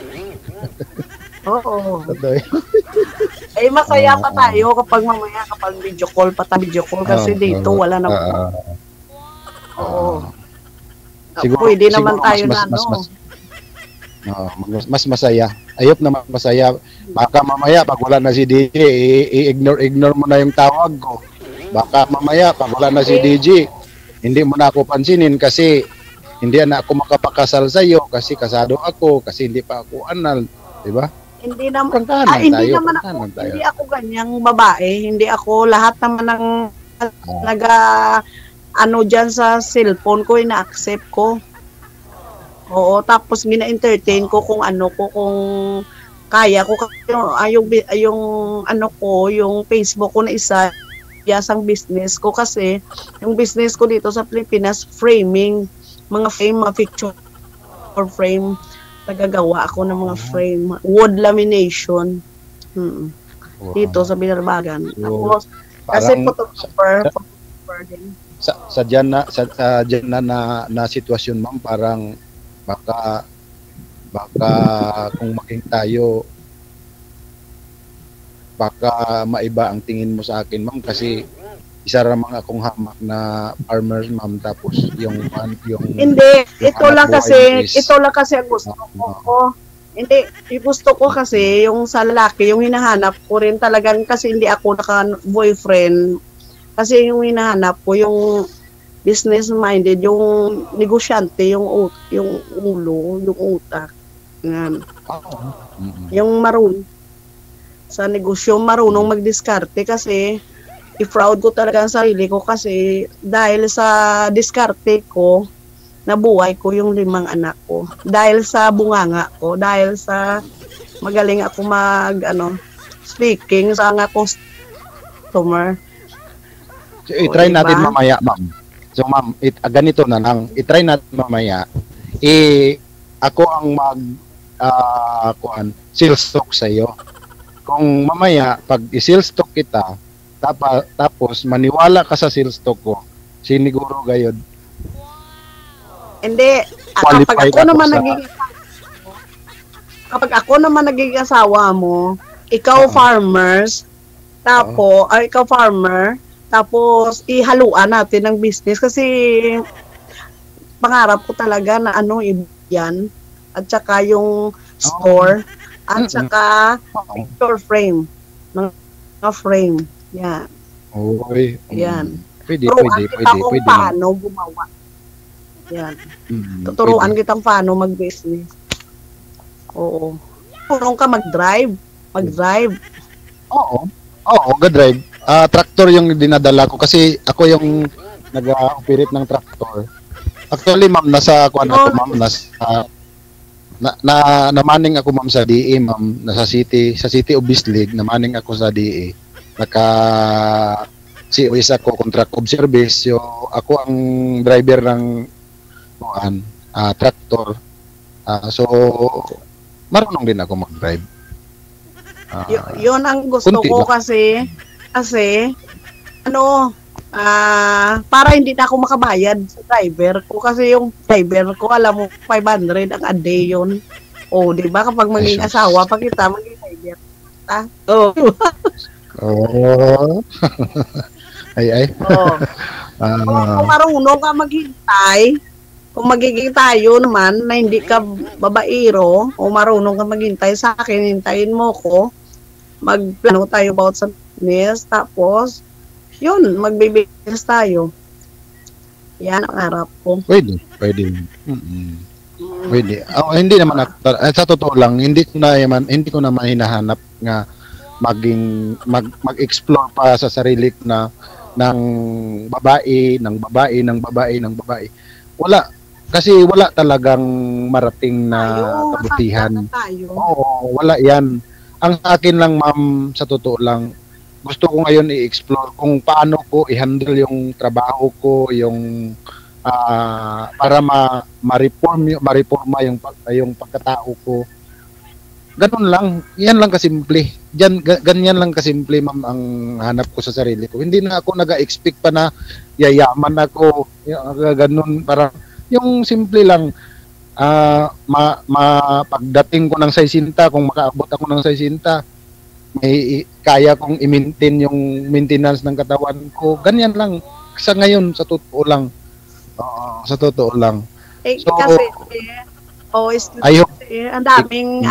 Oo. Totoo. Masaya pa tayo kapag mamaya kapag video call kasi dito wala na. Oo. Pwede naman tayo na mas masaya. Ayop naman masaya. Baka mamaya pag wala na si DJ, ignore mo na yung tawag ko. Baka mamaya pag wala na si DJ, hindi mo na ako pansinin kasi hindi na ako makapakasal sa iyo kasi kasado ako, kasi hindi pa ako anal, di ba? Hindi naman Kantahan hindi tayo, naman kantahan tayo. hindi ako ganyang babae, hindi ako lahat naman ng diyan sa cellphone ko ina-accept ko. Oo, tapos gina-entertain ko kung kung kaya ko yung Facebook ko na isa yasang business ko kasi yung business ko dito sa Pilipinas framing, mga picture or frame, nagagawa ako ng mga frame, wood lamination. Dito sa Binarbagan. Tapos kasi photographer din. Sa dyan na sitwasyon, ma'am, parang baka kung maging tayo, baka maiba ang tingin mo sa akin, ma'am, kasi isa ramang akong hamak na farmer, ma'am, tapos yung Hindi, yung ito anak lang ko kasi ang gusto ko. Hindi, yung gusto ko kasi yung sa lalaki, yung hinahanap ko rin talagang kasi hindi ako naka-boyfriend. Kasi yung hinahanap ko, yung business-minded, yung negosyante, yung ulo, yung utak. Yan. Yung marunong sa negosyo, marunong magdiskarte kasi i-proud ko talaga ang sarili ko kasi dahil sa diskarte ko, nabuhay ko yung 5 anak ko. Dahil sa bunganga ko, dahil sa magaling ako speaking sa mga customer. So, i-try diba? natin mamaya, ma'am. So, ma'am, ganito na lang. I-try natin mamaya. Ako ang sales talk sa iyo. Kung mamaya, pag i-sales talk kita, tapos maniwala ka sa sales talk ko, siniguro gayod. Hindi, kapag Qualified ako naman ako sa- naging kapag ako naman naging asawa mo, ikaw farmers, ikaw farmer, tapos ihaluan natin ng business kasi pangarap ko talaga na yan, at saka yung store, at saka picture frame, mga frame, yan. Okay. Yan. Pwede, Turuan pwede, kita kung pwede. paano gumawa. Yan. Tuturuan kitang paano mag-business. Oo. Tulong ka mag-drive. Oo, ga-drive. Tractor yung dinadala ko kasi ako yung nag-operate ng tractor. Actually, ma'am, nasa kuan ako, ma'am, namaning ako, ma'am, sa DE, ma'am, sa City of Bislig, namaning ako sa DE. COS ako, contract of service. So, ako ang driver ng tractor. So, marunong din ako mag-drive. Yun ang gusto ko kasi para hindi na ako makabayad sa driver ko kasi yung driver ko, alam mo, 500 ang a day yun. O, di ba, kapag maging asawa pa kita, maging driver. Ay. Kung marunong ka maghintay, kung magiging tayo naman na hindi ka babaero o marunong ka maghintay sa akin, hintayin mo ko, magplano tayo about sa business, tapos yun, magbe-business tayo. Yan ang harap ko. Pwede. Pwede. Hindi naman sa totoo lang, hindi ko naman hinahanap nga mag-explore pa sa sarili na ng babae. Wala. Kasi wala talagang marating na kabutihan. Oo, wala yan. Ang sa akin lang, ma'am, sa totoo lang, gusto ko ngayon i-explore kung paano ko i-handle yung trabaho ko, yung para ma-reforma yung pagkatao ko. Ganun lang. Yan lang kasimple. Ganyan lang kasimple, ma'am, ang hanap ko sa sarili ko. Hindi na ako nag-expect pa na yayaman ako. Ganun, para yung simple lang, pagdating ko ng 60, kung makaabot ako ng 60, may kaya kong i-maintain yung maintenance ng katawan ko. Ganyan lang. Sa ngayon, sa totoo lang. Sa totoo lang. So, kasi ang daming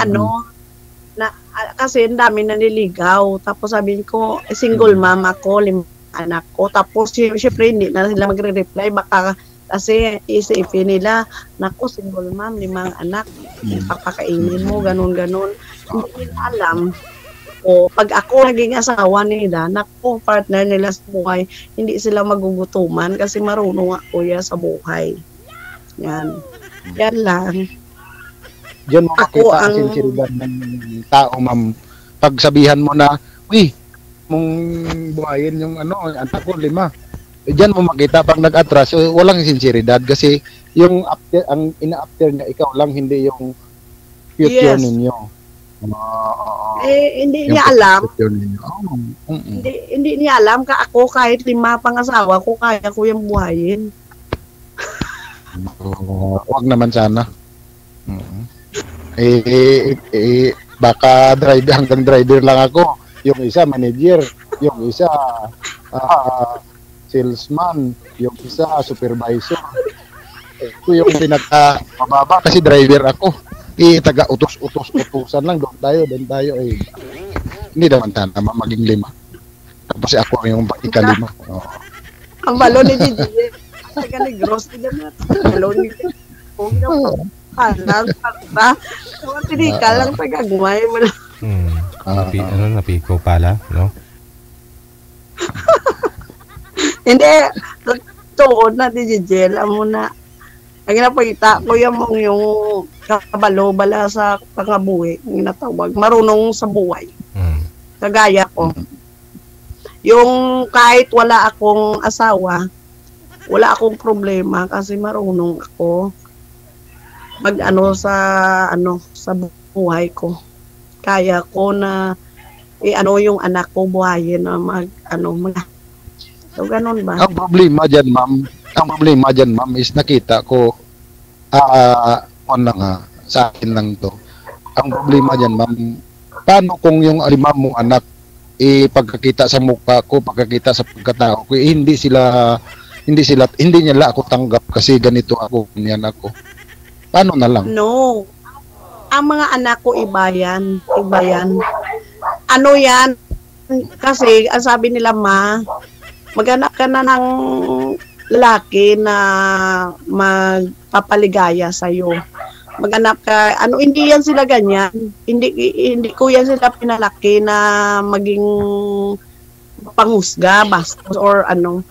kasi ang daming naniligaw. Tapos sabihin ko, single mom ako, 5 anak ko. Tapos syempre hindi na sila magre-reply, baka kasi isipin nila, naku, single mom, 5 anak, papakainin mo, ganun. Hindi nila alam. O, pag ako naging asawa nila, naku, partner nila sa buhay, hindi sila magugutuman kasi marunong ako sa buhay. Yan lang. Diyan mo makita ang sinseridad ng tao, ma'am. Pagsabihan mo na, uy, mong buhayin yung anak ko, 5. Diyan mo makita pag nag-atras, walang sinseridad kasi yung ang ina-after niya ikaw lang, hindi yung future ninyo. Hindi niya alam. Hindi niya alam ka ako kahit 5 pangasawa ko, kaya ko yung buhayin. Wag naman sana. Baka hanggang driver lang ako. Yung isa manager, yung isa salesman, yung isa supervisor. Ito yung pinaka-mababa kasi driver ako. Taga-utos-utosan lang. Doon tayo. Hindi naman tama maging 5. Tapos ako yung ika-5. Ang balon ni Gigi. Taga Negros. Balon ni Gigi. Tinika lang taga-gumay mo lang. Napiko pala, no? Hindi, tuon na di Gigi, alam mo na. Ang napakita ko yung kabalo bala sa pangabuhi, yung natawag, marunong sa buhay. Kagaya ko. Yung kahit wala akong asawa, wala akong problema kasi marunong ako sa buhay ko. Kaya ko na yung anak ko buhayin na So, ganun ba? Ang problema dyan, ma'am, is nakita ko, sa akin lang to. ang problema diyan, ma'am, paano kung yung lima mong anak pagkakita sa mukha ko, pagkakita sa pagkatao ko, hindi nila ako tanggap kasi ganito ako, ganyan ako. Paano na lang? No. Ang mga anak ko iba yan. Iba yan. Ano yan? Kasi, ang sabi nila, maghanap ka na ng lalaki na magpapaligaya sa'yo. Maghanap ka, hindi yan sila ganyan. Hindi ko yan sila pinalaki na maging panghusga, bastos, or ano.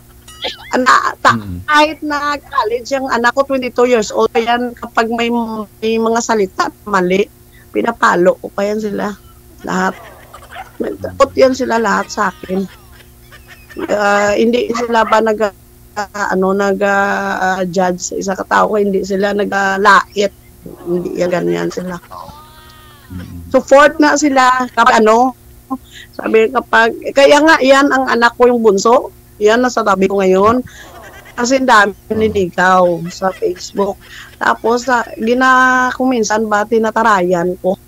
Kahit na college, yung anak ko 22 years old, yan kapag may mga salita mali, pinapalo ko pa yan sila. Lahat. Takot yan sila lahat sa akin. Hindi sila ba nag-judge sa isa katao, hindi sila nag-lait. Hindi yan ganyan sila. Support na sila kapag sabi kaya nga yan ang anak ko yung bunso, yan nasa tabi ko ngayon kasi dami niligaw sa Facebook. Tapos kung minsan ba tinatarayan ko,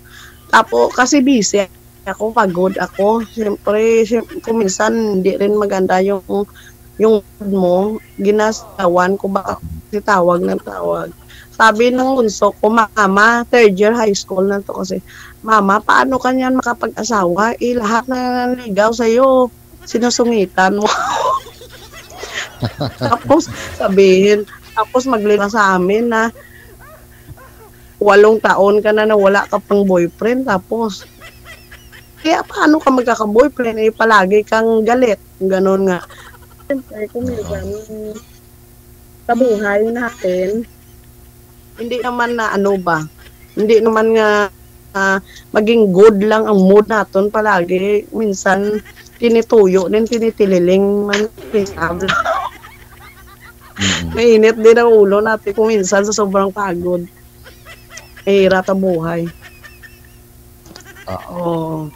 tapos kasi busy ako, pagod ako, siyempre kung minsan hindi rin maganda yung mo, ginasawan ko ba kasi tawag ng tawag. Sabi ng bunso ko, mama, third year high school na to kasi, mama, paano kanyan makapag-asawa? Lahat na nanligaw sa'yo, sinusungitan mo. Tapos tapos maglima sa amin na 8 taon ka na wala ka pang boyfriend, tapos, kaya paano ka magkaka-boyfriend? Palagi kang galit, ganon nga. Siyempre, kung sa buhay natin, hindi naman na hindi naman nga maging good lang ang mood natin palagi. Minsan, tinituyo din, tinitililing man. Mainit din ang ulo natin kung minsan sa sobrang pagod. Mahirap ang buhay.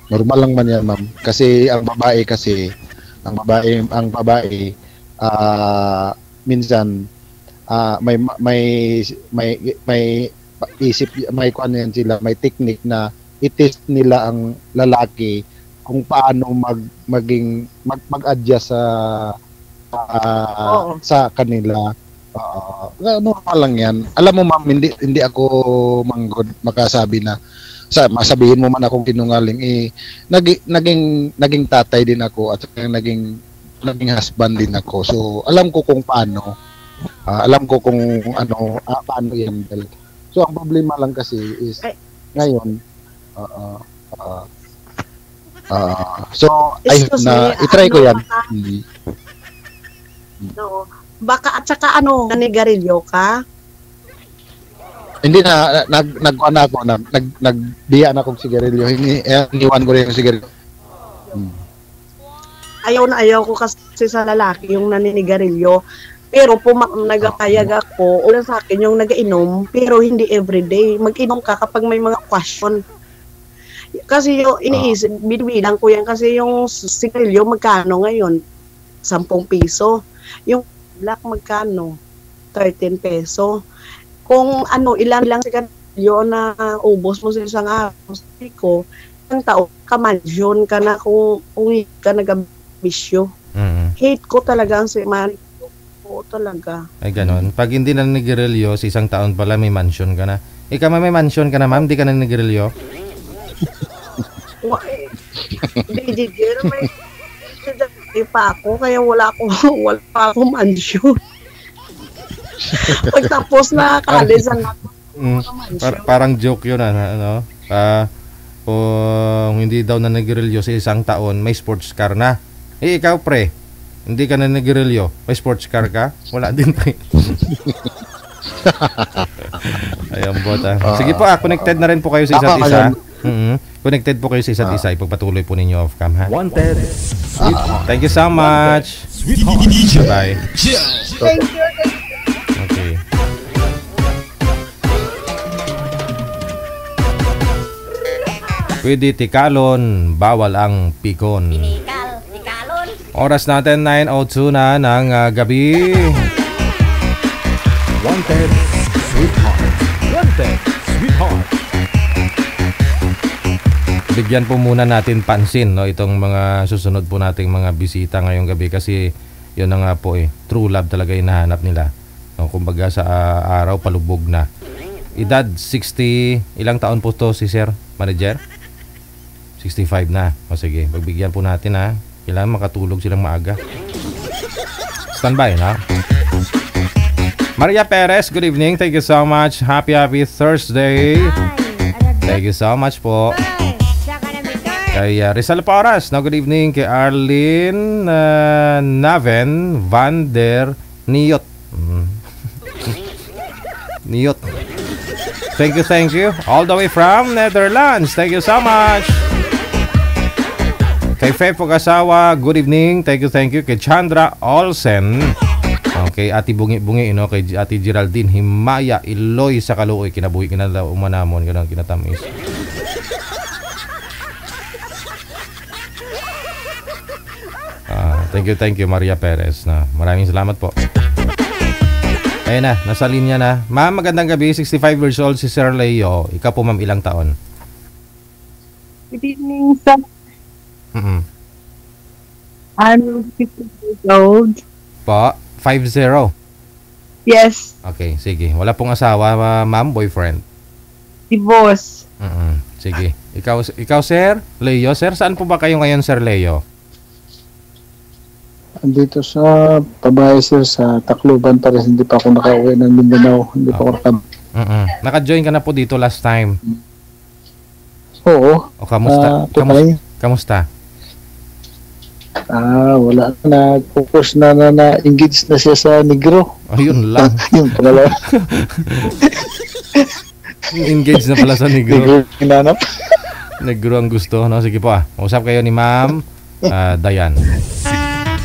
Normal lang man yan, ma'am. Kasi ang babae minsan may isip, may kuan yan sila, may technique na i-test nila ang lalaki kung paano mag-adjust sa kanila. Normal lang yan. Alam mo, ma'am, hindi ako manggod makasabi na masabihin mo man akong sinungaling, naging tatay din ako at naging husband din ako. So alam ko kung paano. Alam ko kung paano yan. So ang problema lang kasi is ngayon so I hope na i-try ko yan. No. Baka at saka nanigarilyo ka? Hindi na nagdiya na akong sigarilyo. Iniwan ko rin yung sigarilyo. Ayaw ko kasi sa lalaki yung naninigarilyo. Pero nagpayag ako, ulan sa akin yung nag-inom, pero hindi everyday. Mag-inom ka kapag may mga question. Kasi yung iniisip, binibilang ko yan kasi yung sigarilyo magkano ngayon? 10 piso. Yung black magkano? 13 peso. Kung ilan lang sigarilyo na ubos mo sa isang araw, sabi ko, isang taon ka mansyon ka na kung hindi ka nag-bisyo. Hate ko talaga ang simari. Oo, talaga. Ay, ganon. Pag hindi na nanigarilyo, sa isang taon pala may mansion ka na. Ikaw may mansion ka na, ma'am? Di ka na nanigarilyo? Hindi, may pa ako, kaya wala pa ako mansion. Pagtapos na college, parang joke yun, kung hindi daw na nanigarilyo sa isang taon, may sports car na. Ikaw, pre, hindi ka na nagrilyo, may sports car ka? Wala din pa. Ayan, bota. Sige po, connected na rin po kayo sa isa't isa. Connected po kayo sa isa't isa. Ipagpatuloy po ninyo off cam, ha? Wanted. Thank you so much. Bye. Thank you. Okay. Pwede tikalon, bawal ang pikon. Tikalon. Oras natin 9:02 na ng gabi. Wanted, sweetheart. Wanted, sweetheart. bigyan po muna natin pansin, no, itong mga susunod po nating mga bisita ngayong gabi kasi yun na nga po true love talaga hinahanap nila. No, kumbaga sa araw palubog na. Edad 60, ilang taon po to si Sir Manager? 65 na. O sige, pagbigyan po natin ha. Kailangan makatulog silang maaga. Standby na. Maria Perez, good evening. Thank you so much. Happy Thursday. Thank you so much po. Kay Rizal Paras, no, good evening. Kay Arlene Naven Van der Niot. Niot. Thank you. All the way from Netherlands. Thank you so much. Kay Faye Pagasawa, good evening. Thank you. Kay Chandra Olsen. Okay, Ati Bungi-Bungi, no? Kay Ati Geraldine Himaya Iloy sa Kaluoy. Kinabuhi kinala umanamon. Ganun kinatamis. Thank you Maria Perez. Na. Maraming salamat po. Ayun na, nasa linya na. Ma'am, magandang gabi. 65 years old si Sir Leo. Ikaw po ma'am, ilang taon? Good evening, sir. I'm 50 years old. Po, 50. Yes, Okay, sige. Wala pong asawa, ma'am, boyfriend. divorce. Sige. Ikaw Sir Leo. Sir, saan po ba kayo ngayon, Sir Leo? Andito sa Pabahay sir sa Tacloban para hindi pa ako nakauwi ng Mindanao. Hindi pa ako Naka-join ka na po dito last time. Oo. O kamusta? Tutay. Kamusta? Wala na. Focus na engage na siya sa negro. Ayun lang. Yung pala. Engage na pala sa negro. Negro hinanap. Negro ang gusto. No? Sige po Usap kayo ni Ma'am Dayan.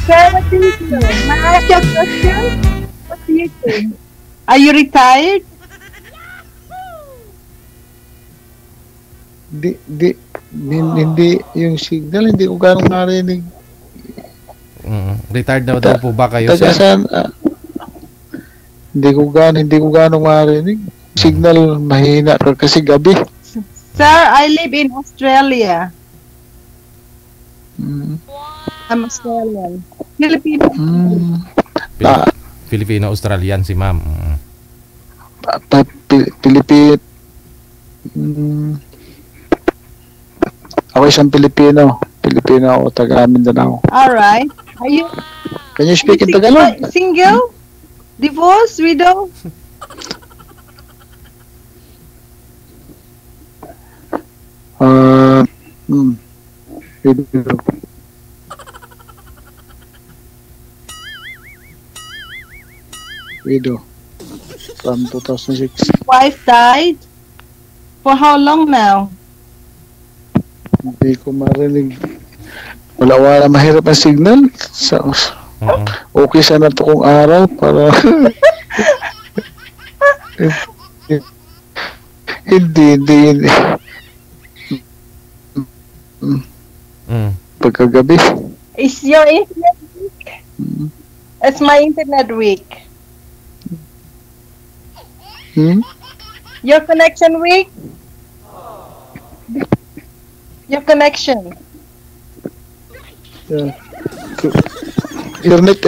Sir, what do you do? May I ask you a question? What do you do? Are you retired? Hindi yung signal, hindi ko ganong narinig. Retired na daw po ba kayo, Sir? Saan? Hindi ko ganong marinig. Signal mahina kasi gabi. Sir, I live in Australia. I'm Australian. Filipino. Filipino-Australian si Ma'am. Pilipino. Ako isang Pilipino. Pilipino ako, taga Mindanao. Alright. Are you Can you speak in Tagalog? single? Divorced? Widow? Widow. From 2006. Wife died? For how long now? Hindi ko marinig. Wala mahirap ang signal. Okay sana to kung araw para hindi. Pagkagabi. Is your internet weak? It's my internet weak. Your connection weak? Your connection. Yeah. Internet.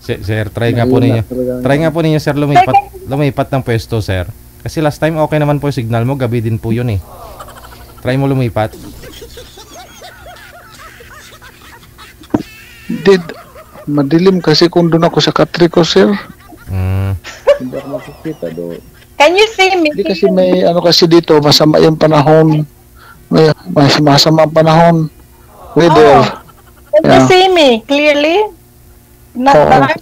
Sir, try nga po ninyo, Sir, lumipat ng pwesto, Sir. Kasi last time okay naman po yung signal mo, gabi din po yun Try mo lumipat. Madilim kasi kung doon ako sa Catrico, Sir. Hindi ako makikita doon. Can you see me? Hindi kasi may kasi dito, masama yung panahon. May masama ang panahon. Weather. Can you see me clearly? Not dark?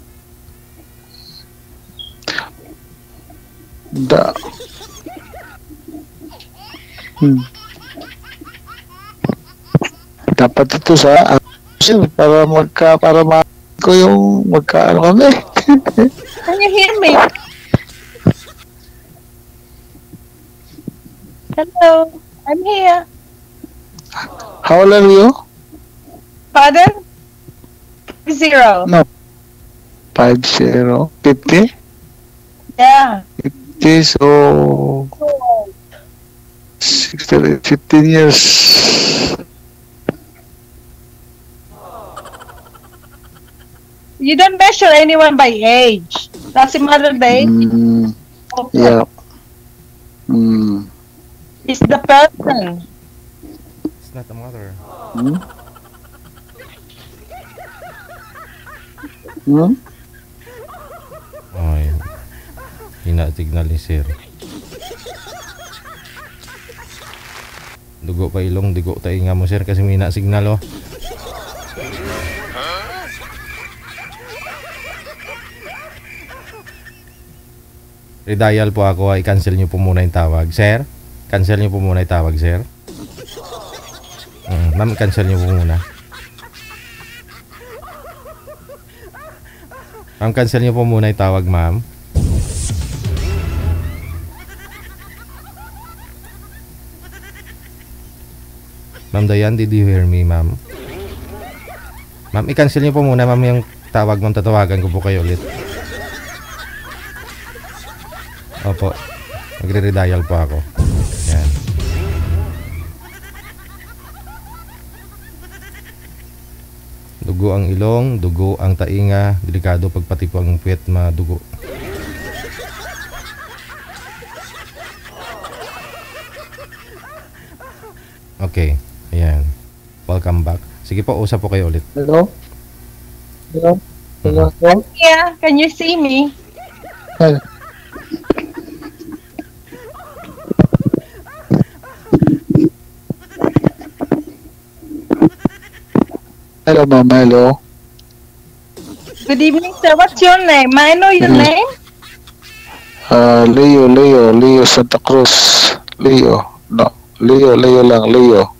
Dapat ito sa para ko yung magkaano kami. Can you hear me? Hello, I'm here. How old are you? Pardon? 0. No. 50. 50? Yeah. 50, so 16, 15 years. You don't measure anyone by age. Doesn't matter the age. Yeah. Mm. It's the person. It's not a mother. Hmm? Hmm? Ay, hina-signal ni sir. Dugo pa ilong, dugo ta inga mo sir kasi may hina-signal oh. Redial po ako, i-cancel nyo po muna yung tawag. Sir, cancel nyo po muna yung tawag, sir. Ma'am, cancel nyo po muna. Ma'am, cancel nyo po muna yung tawag, ma'am. Ma'am Dayan, did you hear me, ma'am? Ma'am, i-cancel nyo po muna, ma'am, yung tawag, ma'am. Tatawagan ko po kayo ulit. Opo, magre-redial po ako. Yan. Dugo ang ilong, dugo ang tainga, delikado pagpati po ang puwet madugo. Okay, ayan. Welcome back. Sige po, usap po kayo ulit. Hello? Hello? Hello? Yeah, can you see me? Hello? Hello, ma'am. Hello. Good evening, sir. What's your name? May I know your name? Leo Santa Cruz. Leo. No. Leo lang. Leo.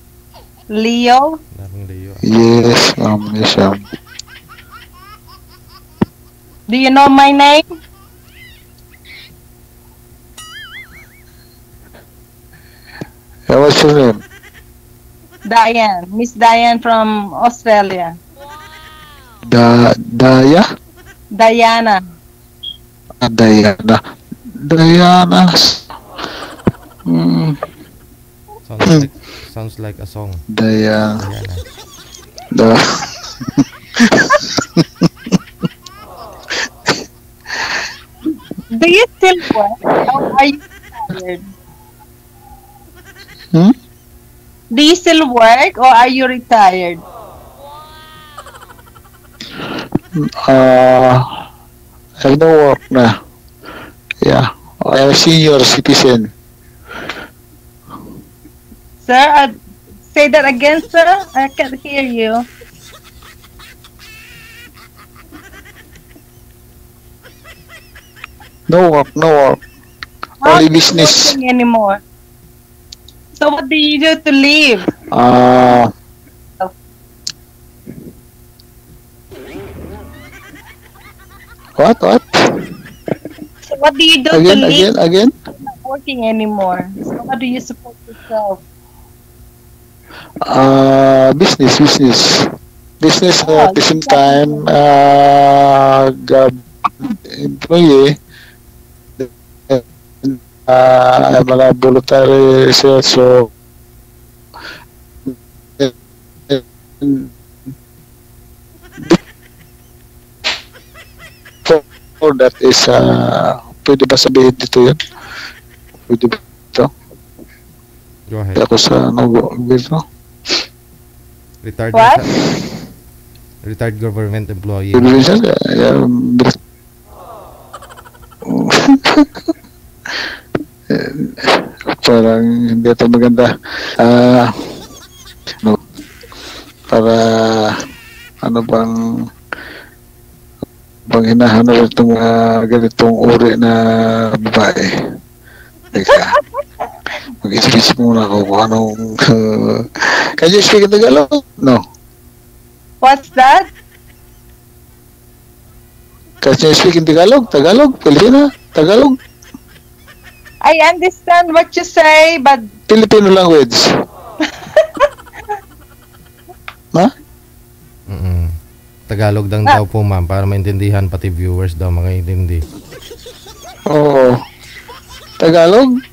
Leo? Daming Leo. Yes, ma'am. Yes, ma'am. Do you know my name? Yeah, what's your name? Diane. Miss Diane from Australia. Daya? Diana. Diana. Diana. Sounds like a song. Diana. Diana. Do you still work or are you retired? Hmm? Do you still work or are you retired? I don't work na. Yeah. I am a senior citizen. Sir, say that again, sir. I can't hear you. No work. How Only are you business. working anymore? So what do you do to live? What? So what do you do to live? Again? You're not working anymore. So how do you support yourself? Business. Business Oh, at the same exactly. time, employee, mga voluntary research, so, for that is, pwede ba sabihin dito yun? Pwede ba ito? Go ahead. Ako sa, dito? Retired What? Retired government employee. Television, parang hindi ito maganda. No, para ano bang hinahanap itong ganitong uri na babae. Teka, mag-isip muna ako kung anong can you speak in Tagalog? No. What's that? Can you speak in Tagalog? Tagalog? Pilipino? Tagalog? I understand what you say, but Filipino language. Ha? Tagalog lang daw po ma'am para maintindihan pati viewers daw makaintindi. Oo. Tagalog?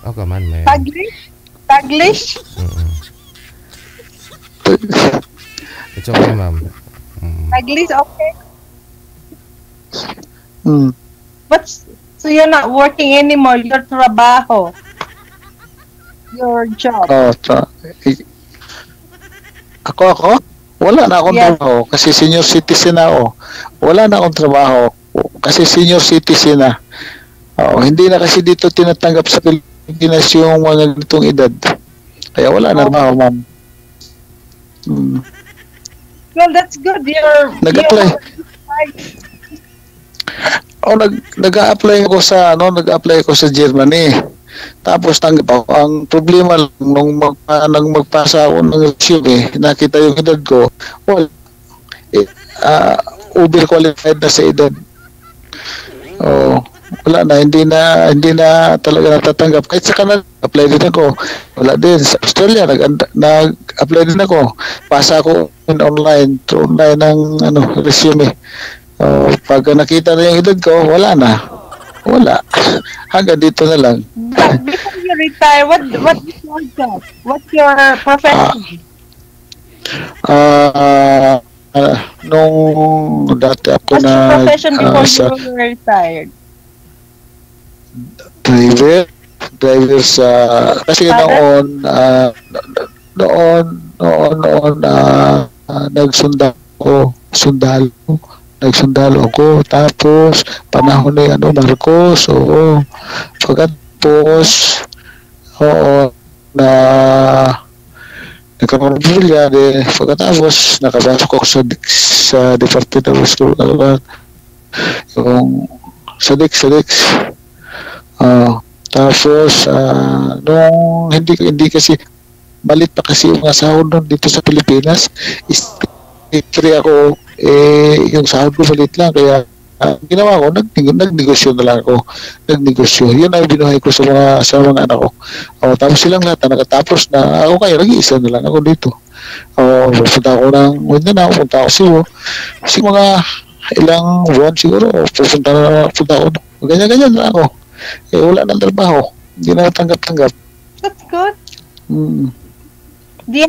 Okay man, may. Taglish? It's okay ma'am. Taglish, okay. Hmm. So you're not working anymore, your trabaho. Your job. Ako? Wala na akong Yes. trabaho kasi senior citizen na ako. Wala na akong trabaho kasi senior citizen na. Hindi na kasi dito tinatanggap sa Pilipinas yung mga ganitong edad. Kaya wala na trabaho, ma'am. Well, that's good. Nag-apply. Nag-apply ako sa Germany. Tapos tanggap ako. Ang problema lang, nung magpasa ako ng resume, nakita yung edad ko, overqualified na sa edad. Wala na, hindi na talaga natatanggap. Kahit sa Canada, apply din ako. Wala din. Sa Australia, nag-apply din ako. Pasa ako online ng resume. Pag nakita na yung edad ko, wala na. Wala. Hanggang dito na lang. Before you retire, what is your job? What's your profession? Nung dati ako What's your profession before you were retired? Driver sa kasi noon nagsundalo ako tapos panahon ni Marcos pagkatapos nagkaroon ng pagkatapos nakabasok ako sa Department of School yung sa Dix tapos nung hindi kasi malit pa kasi yung mga sahod nun dito sa Pilipinas free ako yung sahod ko malit lang kaya ginawa ko nagnegosyo na lang ako yun ang binuhay ko sa mga anak ko tapos silang lahat na nakatapos na ako kaya nag-iisa na lang ako dito punta ako ng Mindanao punta ako Cebu kasi mga ilang buwan siguro punta ako ganyan na ako wala nang trabaho hindi na tanggap-tanggap. That's good. Do you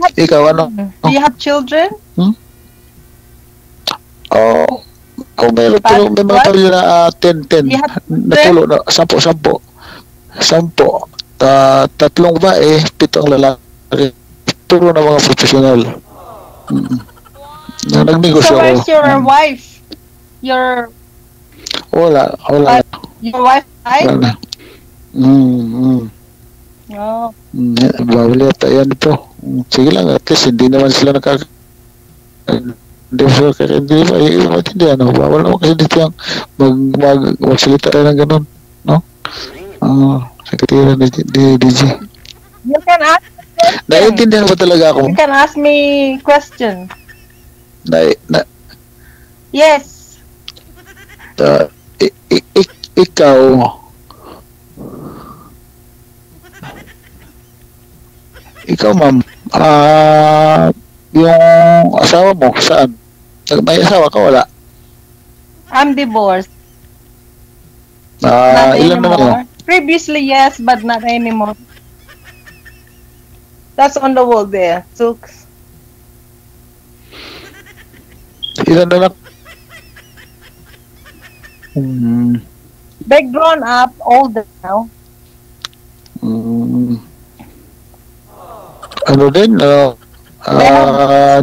have children? Meron pero may mga pamilya na 10 napulo na 10 tatlong babae 7 ang lalaki puro na mga professional nagnegosyo So where's your wife? Wala Your wife died? wala Oh. bawal yata yan ito sige lang at least hindi naman sila hindi bawal naman kasi dito yung magsalita rin ng ganun no? Sekretary ni DJ You can ask me naiintindihan ba talaga ako? You can ask me question. Yes. Ikaw ma'am yung asawa mo saan? May asawa ka wala? I'm divorced. Not Ilan na anymore. Previously yes, but not anymore. That's on the wall there. Sux. Ilan na lang? They're grown up, older now. Ano din?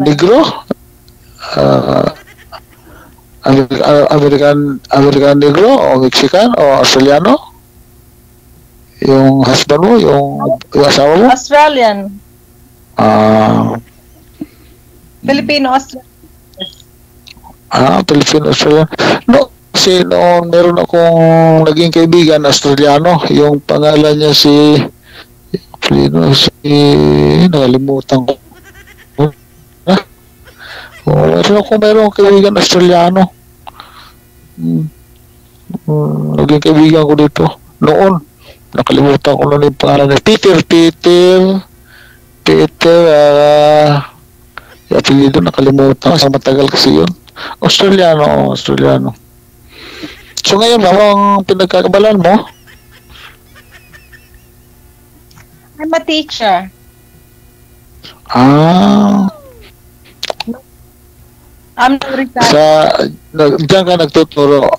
Negro? American Negro o Mexican o Australiano? Yung husband mo? Yung asawa mo? Australian. Filipino-Australian. Filipino-Australian. No, kasi noon meron akong naging kaibigan Australiano. Yung pangalan niya nakalimutan ko. Meron akong kaibigan Australiano. Naging kaibigan ko dito. Noon, nakalimutan ko na yung pangalan niya. Peter, Yung apelido, nakalimutan. Kasi matagal kasi yun. Australiano. So ngayon, ma'am, ang pinagkakabalan mo? I'm a teacher. Ah, I'm not retired. diyan ka nagtuturo.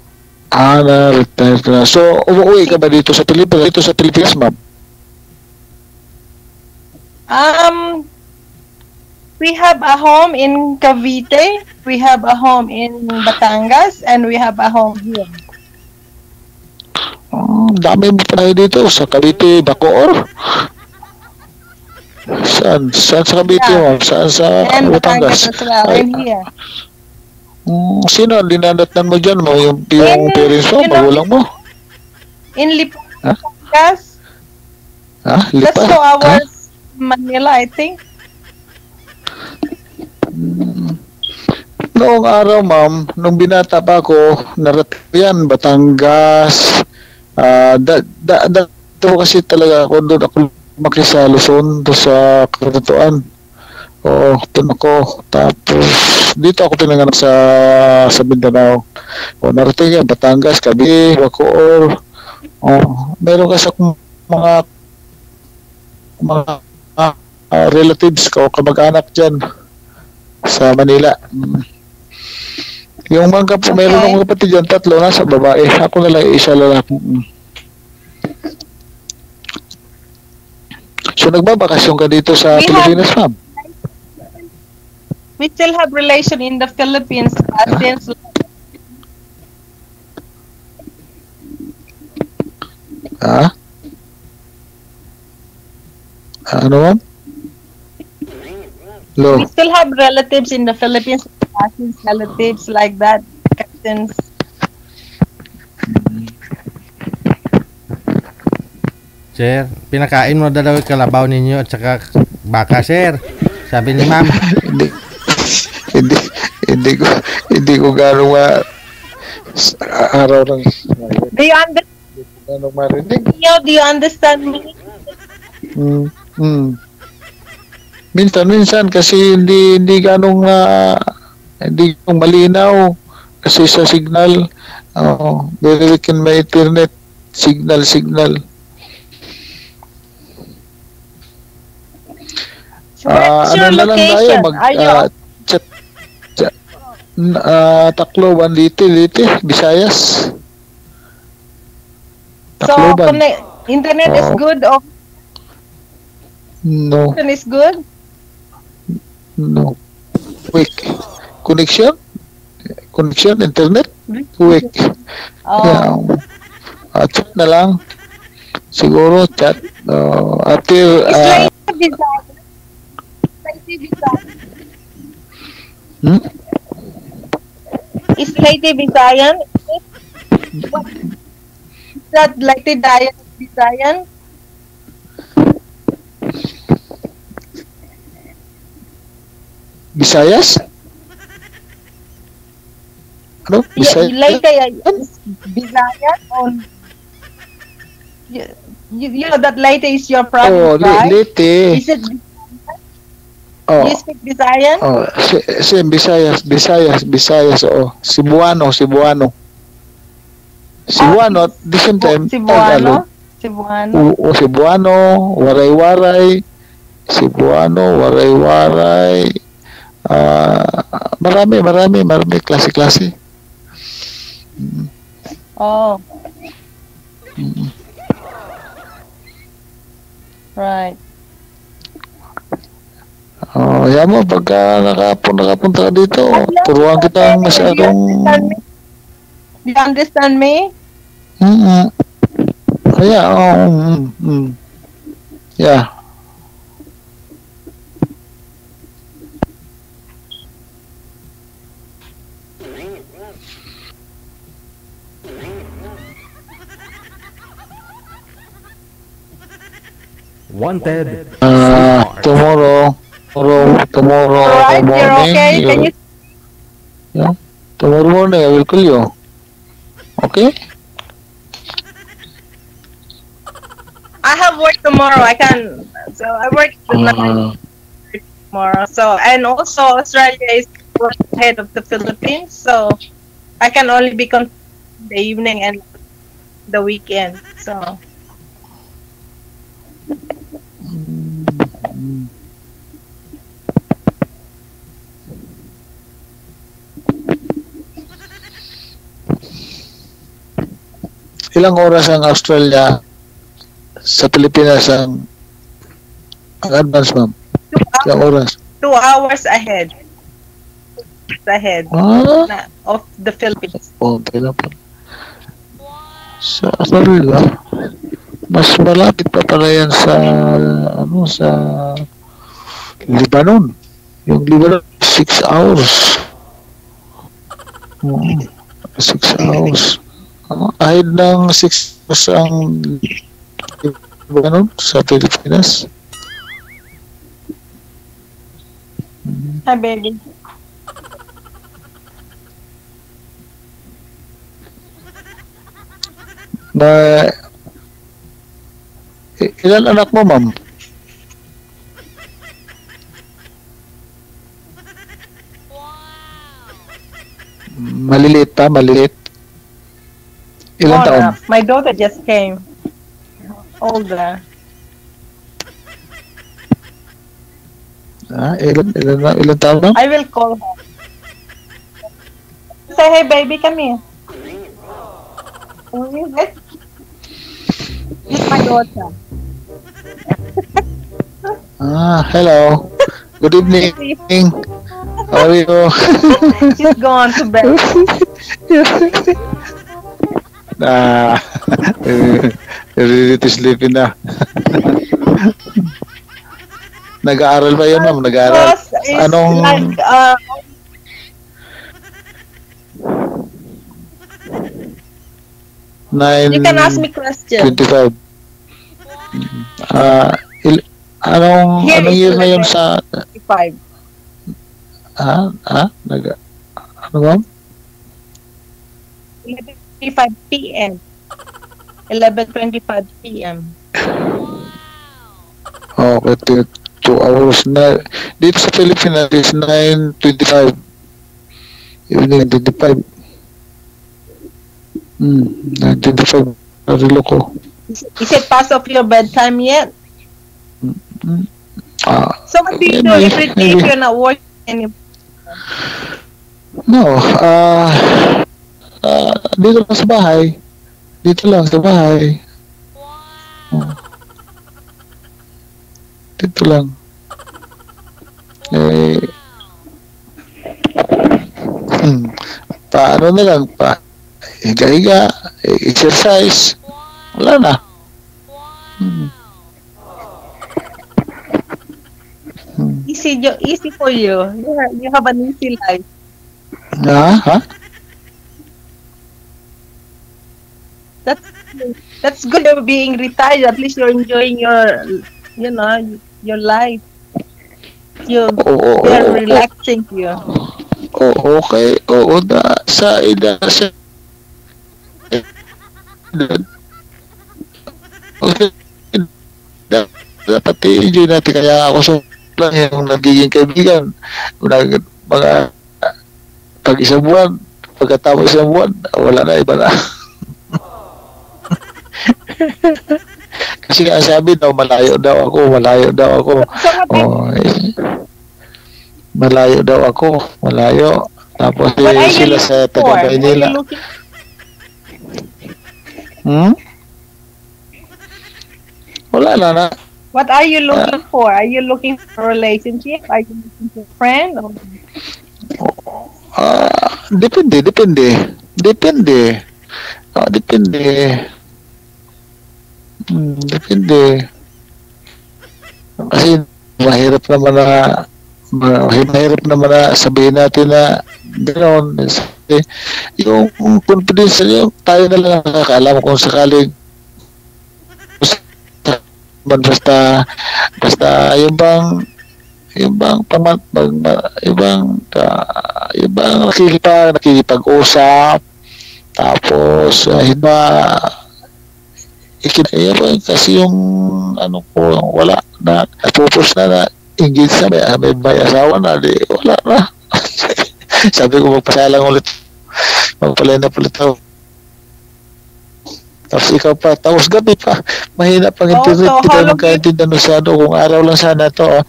Na-retire ka na. So, umuwi ka ba dito sa Pilipinas? Dito sa Pilipinas, ma'am? We have a home in Cavite, we have a home in Batangas, and we have a home here. Dami mo pa dito sa Cavite, Bacoor. Saan sa Cavite, ma'am? Saan sa And Batangas? Batangas as well, and here. Sino ang dinandatnan mo dyan, mo? Yung parents mo, you know, magulang mo? In Lipa, Ha? Batangas, Lipa? that's 2 hours Manila, I think. Noong araw, ma'am, nung binata pa ako, narating yan, Batangas. Ito kasi talaga ako doon ako makisa Luzon, doon sa Katatuan. Oo, doon ako. Tapos, dito ako pinanganak sa Mindanao. O, narating yan, Batangas, Cavite, Bacoor. Meron kasi akong mga relatives ko, kamag-anak dyan sa Manila. Yung mga meron akong kapatid dyan, 3 nasa babae. Ako na lang, isa lalaki. So, nagbabakasyon ka dito sa Pilipinas, ma'am? We still have relation in the Philippines since Ano, ma'am? Hello? we still have relatives in the Philippines, cousins, relatives like that, cousins. Sir, pinakain mo na daw yung kalabaw ninyo at saka baka, sir. Sabi ni ma'am. hindi ko gano'ng araw ng Do you understand? gano'ng marinig. Do you understand me? Minsan kasi hindi ganong hindi ganong malinaw kasi sa signal. Very weak in my internet signal. So where's your Ano na lang tayo location? mag Are you chat Tacloban, Leyte, Visayas. so Tacloban. internet is good or No. connection is good? No. Quick. Connection, internet? Quick. Oh. Yeah. Chat na lang. Siguro chat. After, It's like Visayan. It's Leyte Visayan. Is that Leyte Visayan? Visayas? Ano? Yeah, Leyte Visayas? Visayan or you know that Leyte is your province, right? Leyte. Is it? Oh. You speak Visayan? Same, Visayas, oo. Cebuano. At the same time, Tagalog. Cebuano? Oo, Cebuano, Waray-Waray. Marami, klase-klase. Oh. Right. Yan mo, pagka nakapunta ka dito, turuan kita ang masyadong... Do you understand me? Yeah, yeah. Wanted. Tomorrow Alright, you're morning. okay? Can you? Yeah. Tomorrow morning, I will call you. Okay? I have work tomorrow. I can. So I work tonight. tomorrow. So, and also Australia is ahead of the Philippines, so I can only be in the evening and the weekend. So, Ilang oras ang Australia sa Pilipinas ang advance, ma'am? Ilang oras? 2 hours ahead. Ahead of the Philippines. Okay na po. Sa Australia, mas malapit pa pala yan sa sa Lebanon. Yung Lebanon, 6 hours. 6 hours. Ahead ng 6 hours ang Lebanon sa Pilipinas. Hi, baby. Ilan anak mo, ma'am? Maliliit pa, maliliit. Ilan taon? My daughter just came. Older. Ilan taon na? I will call her. Say, hey, baby, come here. Who is it? It's my daughter. Hello. Good evening. How are you? She's gone to bed. Ready to sleep na. Nag-aaral ba yun, ma'am? Nag-aaral? Anong... Like, you can ask me questions. 25. Anong year na yun sa... 25. Ano ba? 11:25 p.m. 11:25 p.m. Okay, 2 hours na. Dito sa Pilipinas is 9:25. Evening 25. 9:25. Narilo ko. Is it past of your bedtime yet? So what do you do every day if you're not working anymore? No, dito lang sa bahay. Dito lang sa bahay. Dito lang. Paano na lang, higa-higa, exercise, wala na. Easy for you. You have an easy life. That's good. You're being retired. At least you're enjoying your life. They're relaxing you. Okay. Oo, sa edad. Dapat i-enjoy natin. Kaya ako sa lang yung nagiging kaibigan. Mga pag isang buwan, pagkatapos isang buwan, wala na, iba na. Kasi ang sabi daw, malayo daw ako. Malayo daw ako. Tapos sila sa taga-bay nila. Wala na. What are you looking for? Are you looking for a relationship? Are you looking for a friend? Or... Depende. Depende. Kasi mahirap naman na sabihin natin na gano'n. Yung confidence nyo, tayo na lang nakakaalam kung sakaling basta yung bang nakikipag-usap, tapos kasi yung wala na, napupos na engage na, may asawa na, di, wala na. Sabi ko, magpasalang ulit. Magpalena ulit ako. Tapos ikaw pa, tapos gabi pa. Mahina pang internet, so di how tayo long magkaintindihan masyado. Kung araw lang sana to,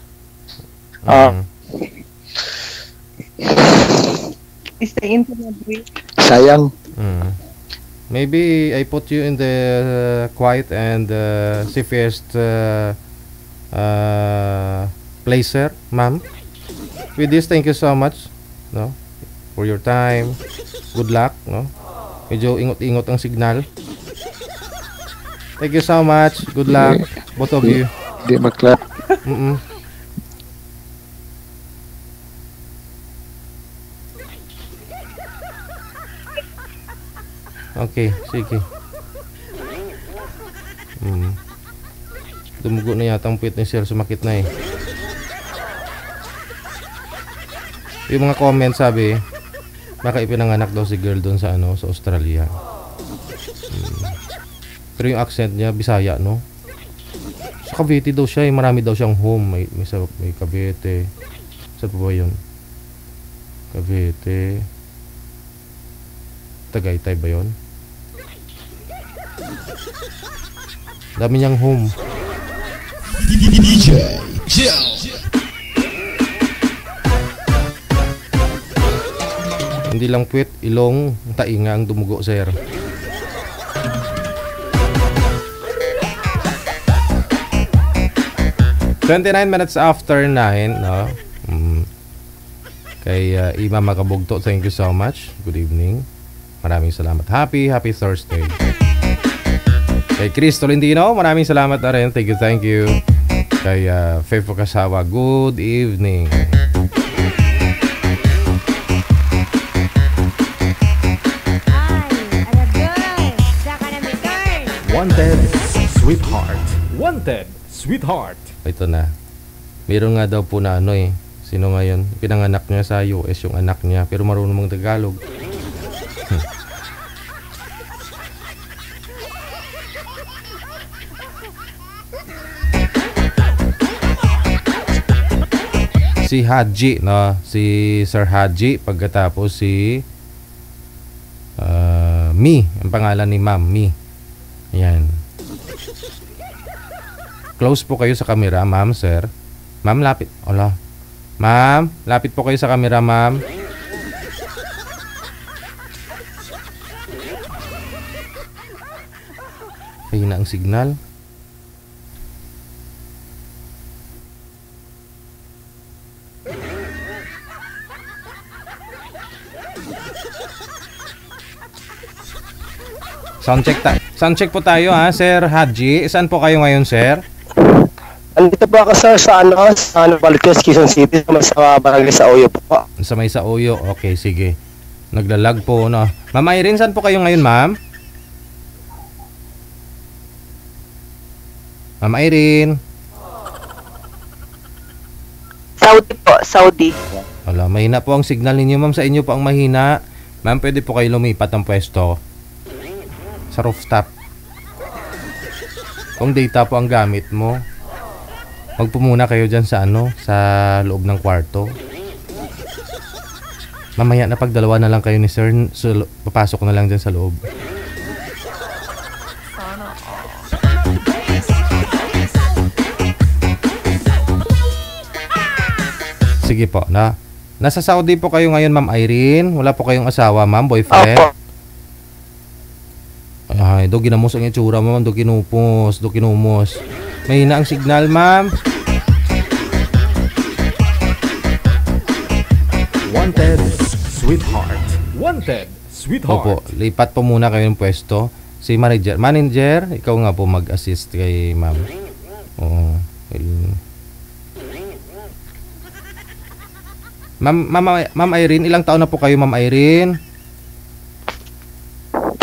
is the internet weak? sayang. Maybe I put you in the quiet and safest place, sir, ma'am. With this, thank you so much, no, for your time. Good luck, no. Medyo ingot-ingot ang signal. Thank you so much. Good luck, both of you. Hindi magklap. Okay, sige. Dumugo na yata ang puwit ni sir, sumakit na eh. Yung mga comment sabi, baka ipinanganak daw si girl doon sa sa Australia. Pero yung accent niya Bisaya, no? Sa Cavite daw siya, marami daw siyang home, may Cavite. Saan pa ba yun? Cavite. Tagaytay ba yun? Dami niyang home. Hindi lang puwit, ilong, tainga ang dumugo, sir. "29 minutes after 9, no? Kay Ima Makabugto, thank you so much. Good evening. Maraming salamat. Happy Thursday. Kay Chris Tolentino, maraming salamat na rin. Thank you. Kay Fefo Kasawa, good evening. Wanted, sweetheart. Wanted, sweetheart. Ito na. Meron nga daw po na sino ngayon? Pinanganak niya sa US yung anak niya, pero marunong mang Tagalog. Si Haji, no? Si Sir Haji, pagkatapos si Mi, ang pangalan ni Ma'am Mi. Ayan. Close po kayo sa camera, ma'am, sir. Ma'am, lapit. Ala. Ma'am, lapit po kayo sa camera, ma'am. Ayun na ang signal. Soundcheck po tayo, ha, Sir Haji. Saan po kayo ngayon, sir? Andito po ako, sir, sa Balites, Quezon City, sa barangay sa Oyo po. Sa may sa Oyo. Okay, sige. Naglalag po, no. Ma'am Irene, saan po kayo ngayon, ma'am? Ma'am Irene. Saudi po, Saudi. Wala, mahina po ang signal ninyo, ma'am. Sa inyo po ang mahina. Ma'am, pwede po kayo lumipat ng pwesto sa rooftop. Kung data po ang gamit mo, magpumuna kayo dyan sa sa loob ng kwarto. Mamaya na pagdalawa na lang kayo ni sir, so papasok na lang dyan sa loob. Sige po, na. Nasa Saudi po kayo ngayon, Ma'am Irene. Wala po kayong asawa, ma'am, boyfriend? Opo. Ay, do ginamos ang itsura, ma'am. Do kinupos, do kinumos. Mahina ang signal, ma'am. Wanted, sweetheart. Wanted, sweetheart. Opo, lipat po muna kayo ng pwesto. Si manager, ikaw nga po mag-assist kay ma'am. Oo. Ma'am Irene, ilang taon na po kayo, Ma'am Irene?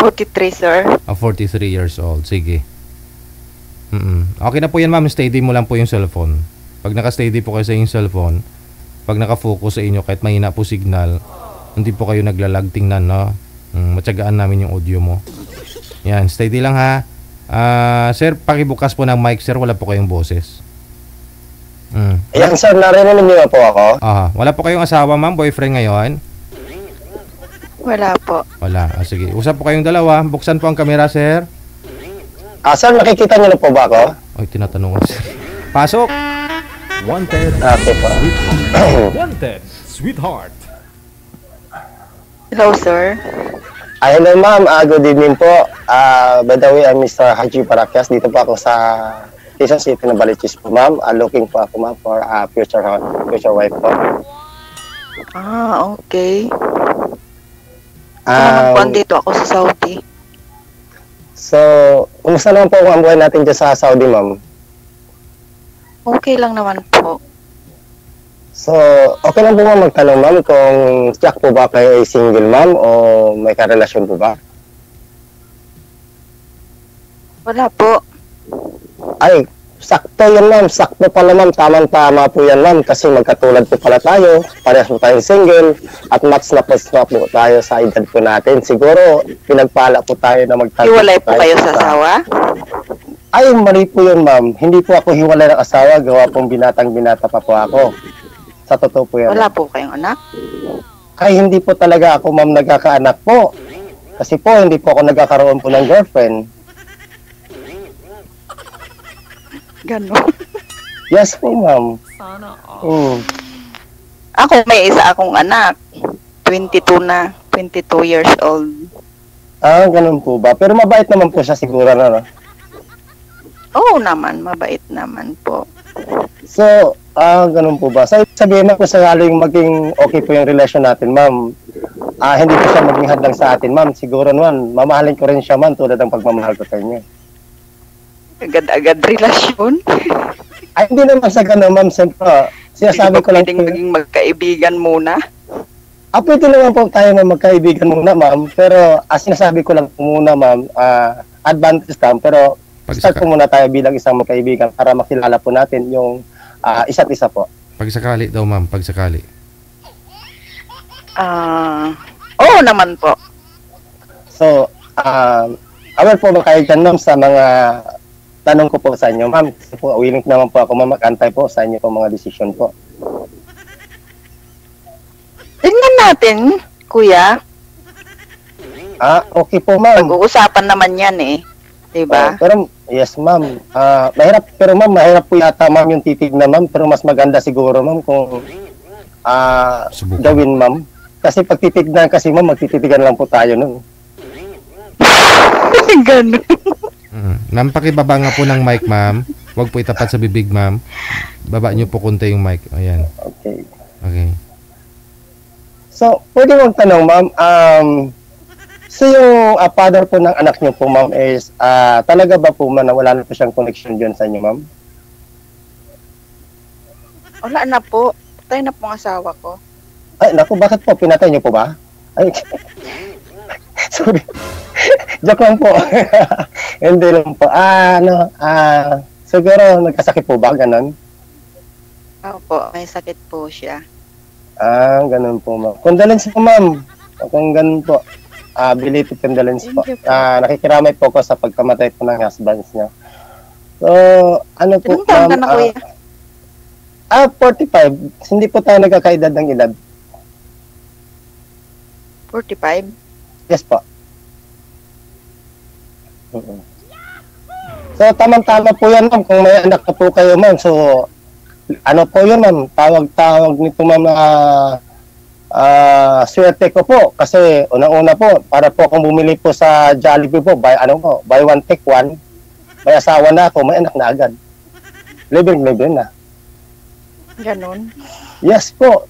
43, sir. 43 years old. Sige. Okay na po yan, ma'am. Steady mo lang po yung cellphone. Pag naka-steady po kayo sa yung cellphone, pag naka-focus sa inyo, kahit mahina po signal, hindi po kayo naglalag, tingnan, no? Matyagaan namin yung audio mo. Yan, steady lang, ha? Sir, pakibukas po ng mic, sir. Wala po kayong boses. Ayan sir, narinig niyo na po ako. Wala po kayong asawa, ma'am? Boyfriend ngayon? Wala po. Wala. Sige. Usap po kayong dalawa. Buksan po ang kamera, sir. Sir, nakikita niyo na po ba ako? Ay, tinatanong ko, sir. Pasok! Wanted Okay po. Sweetheart. Wanted Sweetheart. Hello, sir. Hello ma'am, good evening po. By the way, I'm Mr. Haji Parakyas. Dito po ako sa Quezon City na Balichis po ma'am. Looking po ako ma'am for future wife po. Okay. Naman po, andito ako sa Saudi. So, kumusta naman po ang buhay natin dyan sa Saudi ma'am? Okay lang naman po. So, okay lang po ma'am magtanong ma'am kung Jack po ba kayo ay single ma'am o may karelasyon po ba? Wala po. Ay, sakto yan ma'am, sakto pala ma'am, tamang-tama po yan ma'am kasi magkatulad po pala tayo, parehas po tayong single at match na po tayo sa edad po natin. Siguro, pinagpala po tayo na magtagpo. Hiwalay po kayo sa asawa? Ay, mali po yun ma'am, hindi po ako hiwalay ng asawa, gawa pong binatang-binata pa po ako. Sa totoo po yan. Wala po kayong anak? Ay, hindi po talaga ako ma'am nagkakaanak po. Kasi po, hindi po ako nagkakaroon po ng girlfriend. Ganon. Yes po, ma'am. Ako, may isa akong anak. 22 na. 22 years old. Ganun po ba? Pero mabait naman po siya siguro na, no? Oo naman, mabait naman po. So, ganun po ba? So, sabihin na kung sakaling maging okay po yung relasyon natin, ma'am. Hindi po siya maging hadlang sa atin, ma'am. Siguro naman, mamahalin ko rin siya, ma'am, tulad ng pagmamahal ko sa inyo. Agad-agad relasyon? Ay, hindi naman sa ganun, ma'am. Siyempre, sinasabi ko lang. Pwedeng maging magkaibigan muna? Pwede naman po tayo na magkaibigan muna, ma'am. Pero, sinasabi ko lang po muna, ma'am, advantage lang. Pero, start po muna tayo bilang isang magkaibigan para makilala po natin yung isa't isa po. Pagsakali daw, ma'am. Pagsakali. Oo naman po. So, aware po ba kayo dyan, ma'am, sa mga tanong ko po sa inyo, ma'am? Kasi po, willing naman po ako, ma'am, mag-antay po sa inyo po mga desisyon po. Tingnan natin, kuya. Okay po, ma'am. Pag-uusapan naman yan eh. Diba? Pero, yes, ma'am. Mahirap, pero ma'am, mahirap po yata, ma'am, yung titignan, ma'am. Pero mas maganda siguro, ma'am, kung gawin, ma'am. Kasi pag titignan kasi, ma'am, magtititigan lang po tayo nun. Ganun. Ma'am, pakibaba nga po ng mic, ma'am. Huwag po itapat sa bibig, ma'am. Baba nyo po konti yung mic. Ayan. Okay. So, pwede mong tanong, ma'am. So, yung father po ng anak nyo po, ma'am, is talaga ba po, ma'am, na wala na po siyang connection dyan sa inyo, ma'am? Wala na po. Patay na po ang asawa ko. Ay, naku, bakit po? Pinatay nyo po ba? Ay, sorry. Joke lang po. Hindi lang po. Siguro nagkasakit po ba? Ganon? Opo, may sakit po siya. Ganon po, ma'am. Condolence po, ma'am. Kung ganon po. Belated condolence po. Nakikiramay po ko sa pagkamatay po ng husbands niya. So, ano po, anong taon ka na, kuya? 45. Hindi po tayo nagkakaedad ng edad. 45? Yes po. So, tamang-tama po yan, ma'am. Kung may anak na po kayo, ma'am. So, ano po yun, ma'am? Tawag nito, ma'am, swerte ko po. Kasi, unang-una po, para po kung bumili po sa Jollibee po, buy one, take one. May asawa na ako, may anak na agad. Libre na. Ganon? Yes po.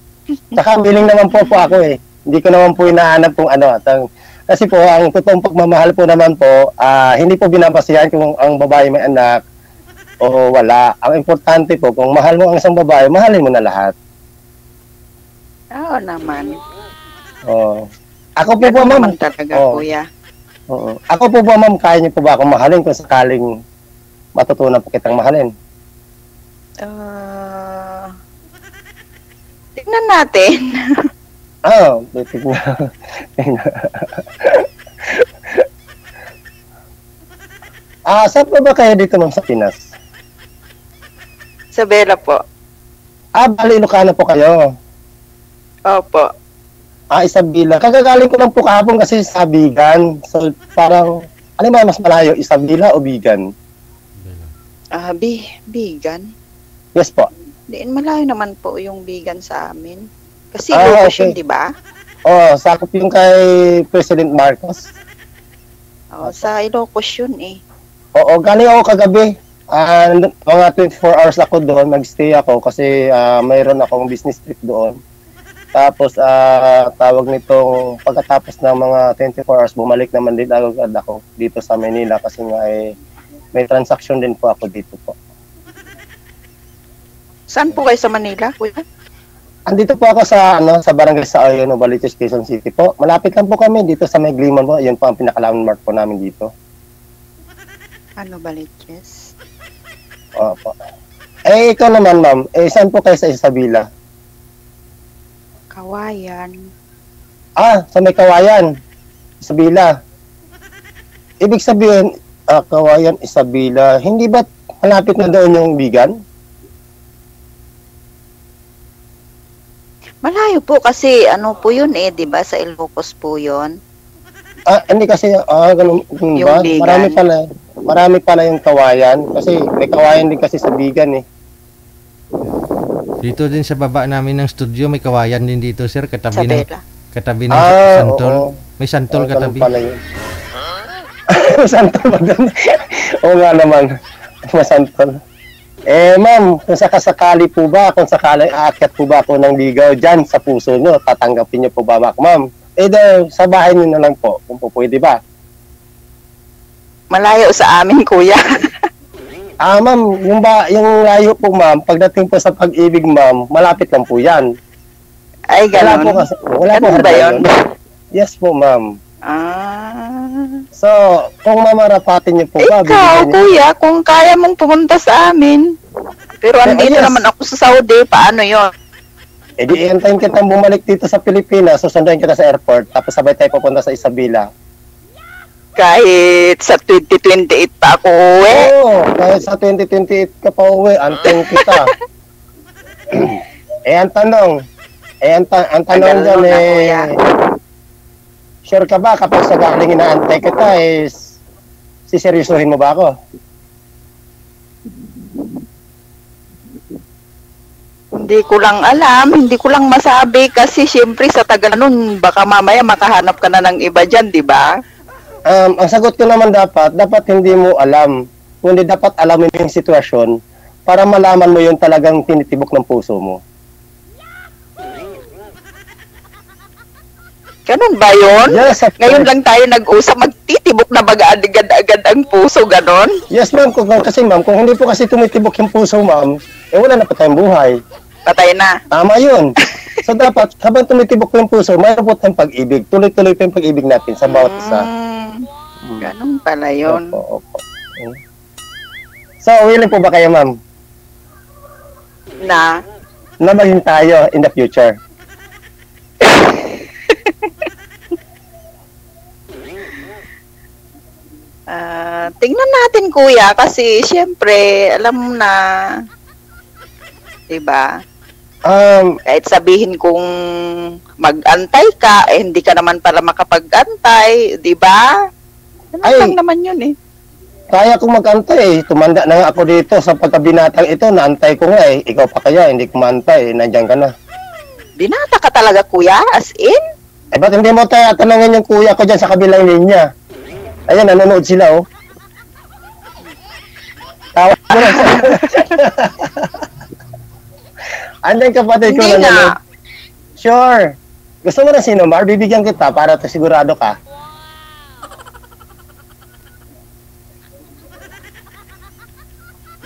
Saka, willing naman po ako eh. Hindi ko naman po hinahanap kung ano. Kasi po, ang totoong pagmamahal po naman po, hindi po binabasihan kung ang babae may anak o wala. Ang importante po, kung mahal mo ang isang babae, mahalin mo na lahat. Oo naman. Ako po po, ma'am. Talaga, kuya. Ako po ba, ma'am, kaya niyo po ba akong mahalin kung sakaling matutunan po kitang mahalin? Tingnan natin. Tingnan. Saan po ba kayo dito, ma'am, sa Pinas? Sa Bella po. Bali, Ilocano po kayo. Opo. Isabela. Kagagaling ko lang po kahapon kasi sa Bigan. So, parang, ano ba mas malayo? Isabela o Bigan? Bigan. Yes po. Diin malayo naman po yung Bigan sa amin. Kasi Ah, Ilocos okay. yun, di ba? Sakop yung kay President Marcos. Sa Ilocos yun eh. Oo, galing ako kagabi. Mga 24 hours ako doon, mag-stay ako kasi mayroon akong business trip doon. Tapos, tawag nitong pagkatapos ng mga 24 hours, bumalik naman din agad ako dito sa Manila kasi nga may transaction din po ako dito po. Saan po kayo sa Manila, kuya? Andito po ako sa barangay sa Ayo, Novaliches, Quezon City po. Malapit lang po kami dito sa Megliman po. Yun po ang pinaka-landmark po namin dito. Ano, Baliches? Opo. Ikaw naman, ma'am. Saan po kayo sa Isabela? Kawayan. Sa may Kawayan. Isabela. Ibig sabihin, Kawayan, Isabela. Hindi ba malapit na doon yung Bigan? Malayo po kasi ano po yun eh, di ba? Sa Ilocos po yun. Hindi kasi, ganun ba? Yung Bigan. Marami pala yung Kawayan. Kasi may Kawayan din kasi sa Bigan eh. Dito din sa baba namin ng studio, may kawayan din dito, sir. Isabela. Katabi ng Ah, santol. oo. May santol Ganun katabi. pala yun. Santol ba doon? Oo nga naman. Masantol. Ma'am, kung sakasakali po ba, kung sakali aakyat po ba ako ng ligaw dyan sa puso nyo, tatanggapin nyo po ba, ma'am? Sa bahay nyo na lang po, kung po pwede ba? Malayo sa amin, kuya. Ma'am, yung layo po, ma'am, pagdating po sa pag-ibig, ma'am, malapit lang po yan. Ay, Wala po ganun. kasi, wala po Ganun ba hardly yun? Yes po, ma'am. Ah. So, kung mamarapatin niyo po ba, Ikaw, bibigyan niyo- kuya, kung kaya mong pumunta sa amin. Pero andito yes. naman ako sa Saudi, paano yon? di antayin kitang bumalik dito sa Pilipinas, susunduin kita sa airport, tapos sabay tayo pupunta sa Isabela. Kahit sa 2028 pa ako uwi. Oo, kahit sa 2028 ka pa uwi, antayin kita. Ang tanong, ang tanong Tagal dyan na, kuya. sure ka ba kapag sakaling inaantay kita siseryosohin mo ba ako? Hindi ko lang alam, hindi ko lang masabi kasi syempre sa tagal nun, baka mamaya makahanap ka na ng iba dyan, di ba? Ang sagot ko naman dapat hindi mo alam, kundi dapat alamin mo yung sitwasyon para malaman mo yung talagang tinitibok ng puso mo. Ganun ba yun? Yes, of Ngayon course. lang tayo nag-usap, magtitibok na baga agad-agad ang puso, ganon? Yes, ma'am. Kasi, ma'am, kung hindi po kasi tumitibok yung puso, ma'am, wala na po tayong buhay. Patay na. Tama yun. So, dapat, habang tumitibok po yung puso, mayroon po tayong pag-ibig. Tuloy-tuloy po yung pag-ibig natin sa bawat isa. Ganun pala yun. Opo. So, willing po ba kayo, ma'am, Na, na maging tayo in the future? tingnan natin, kuya, kasi syempre, alam mo na, diba? Kahit sabihin kung mag-antay ka, hindi ka naman pala makapag-antay, diba? Ano lang naman yun eh. Kaya kong mag-antay. Tumanda na nga ako dito sa pagkabinatang ito. Naantay ko nga Ikaw pa kaya, hindi ko maantay. Nandiyan ka na. Binata ka talaga, kuya? As in? Ba't hindi mo tayo tanongin yung kuya ko dyan sa kabilang linya? Ayan, nanonood sila, oh. Tawa mo na sila. Andiyan kapatid ko Hindi na nanonood. nga. Sure. Gusto mo na sino, Mar? Bibigyan kita para sigurado ka.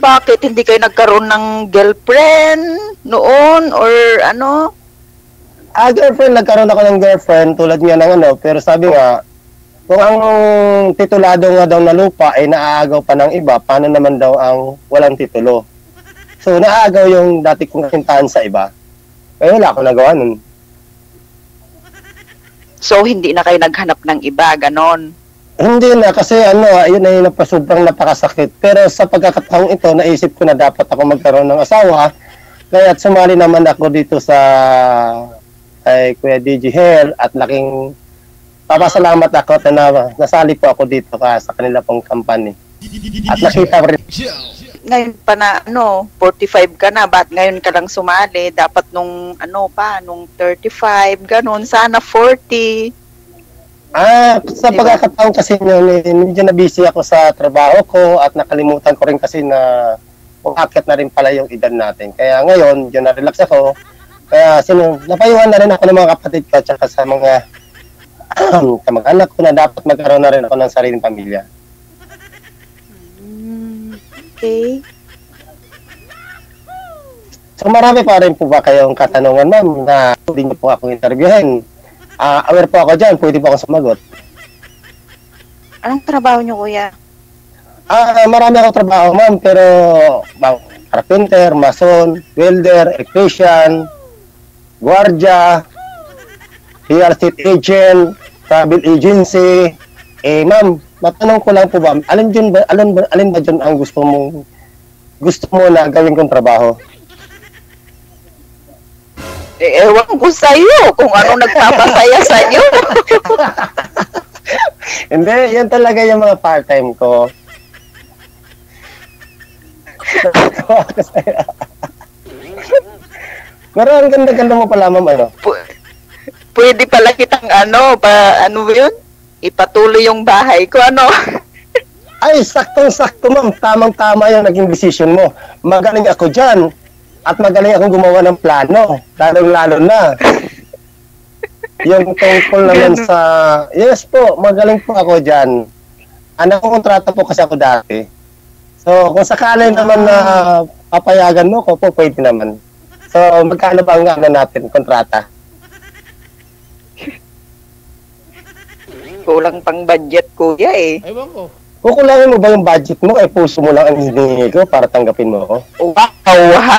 Bakit hindi kayo nagkaroon ng girlfriend noon or ano? Girlfriend, nagkaroon ako ng girlfriend tulad nga ng pero sabi nga, kung ang titulado nga daw na lupa ay naaagaw pa ng iba, paano naman daw ang walang titulo? So, naaagaw yung dati kong kintahan sa iba. Kaya wala akong nagawa nun. So, hindi na kayo naghanap ng iba, ganon. Hindi na, kasi ayun ay sobrang napakasakit. Pero sa pagkakataong ito, naisip ko na dapat ako magkaroon ng asawa Kaya sumali naman ako dito sa kay Kuya DJ Hair at laking papasalamat ako na nasali po ako dito sa kanila pong company. At nakita ko rin. Ngayon pa na, 45 ka na, ba't ngayon ka lang sumali? Dapat nung 35, ganun, sana 40. Sa pagkakataon kasi medyo na busy ako sa trabaho ko at nakalimutan ko rin kasi na umakyat na rin pala yung edad natin. Kaya ngayon, yun na-relax ako. Kaya napayuhan na rin ako ng mga kapatid ko at saka sa mga kamag-anak ko na dapat magkaroon na rin ako ng sariling pamilya. Okay. So marami pa rin po ba kayong katanungan, ma'am, na hindi niyo po akong interviewin? Aware po ako dyan, pwede po akong sumagot. Anong trabaho niyo, kuya? Marami akong trabaho, ma'am, pero carpenter, mason, welder, electrician, guardia, real estate agent, travel agency. Ma'am, matanong ko lang po ba, alin ba dyan ang gusto mo na gawin kong trabaho? Ewan ko sa'yo kung ano nagpapasaya sa'yo. Hindi, yan talaga yung mga part-time ko. Pero ang ganda-ganda mo pala, ma'am, Pwede pala kitang ano ba yun? Ipatuloy yung bahay ko, Ay, saktong-sakto, ma'am. Tamang-tama yung naging decision mo. Magaling ako dyan. At magaling akong gumawa ng plano. Lalong-lalo na. Yung tungkol naman sa... Yes po, magaling po ako dyan. Kontrata po kasi ako dati. So, kung sakali naman na papayagan mo ko po, pwede naman. So, magkano ba ang natin, kontrata? Kulang pang budget, kuya eh. Ewan ko. Kukulangin mo ba yung budget mo? Puso mo lang ang hinihingi ko para tanggapin mo ako? Wow, ha?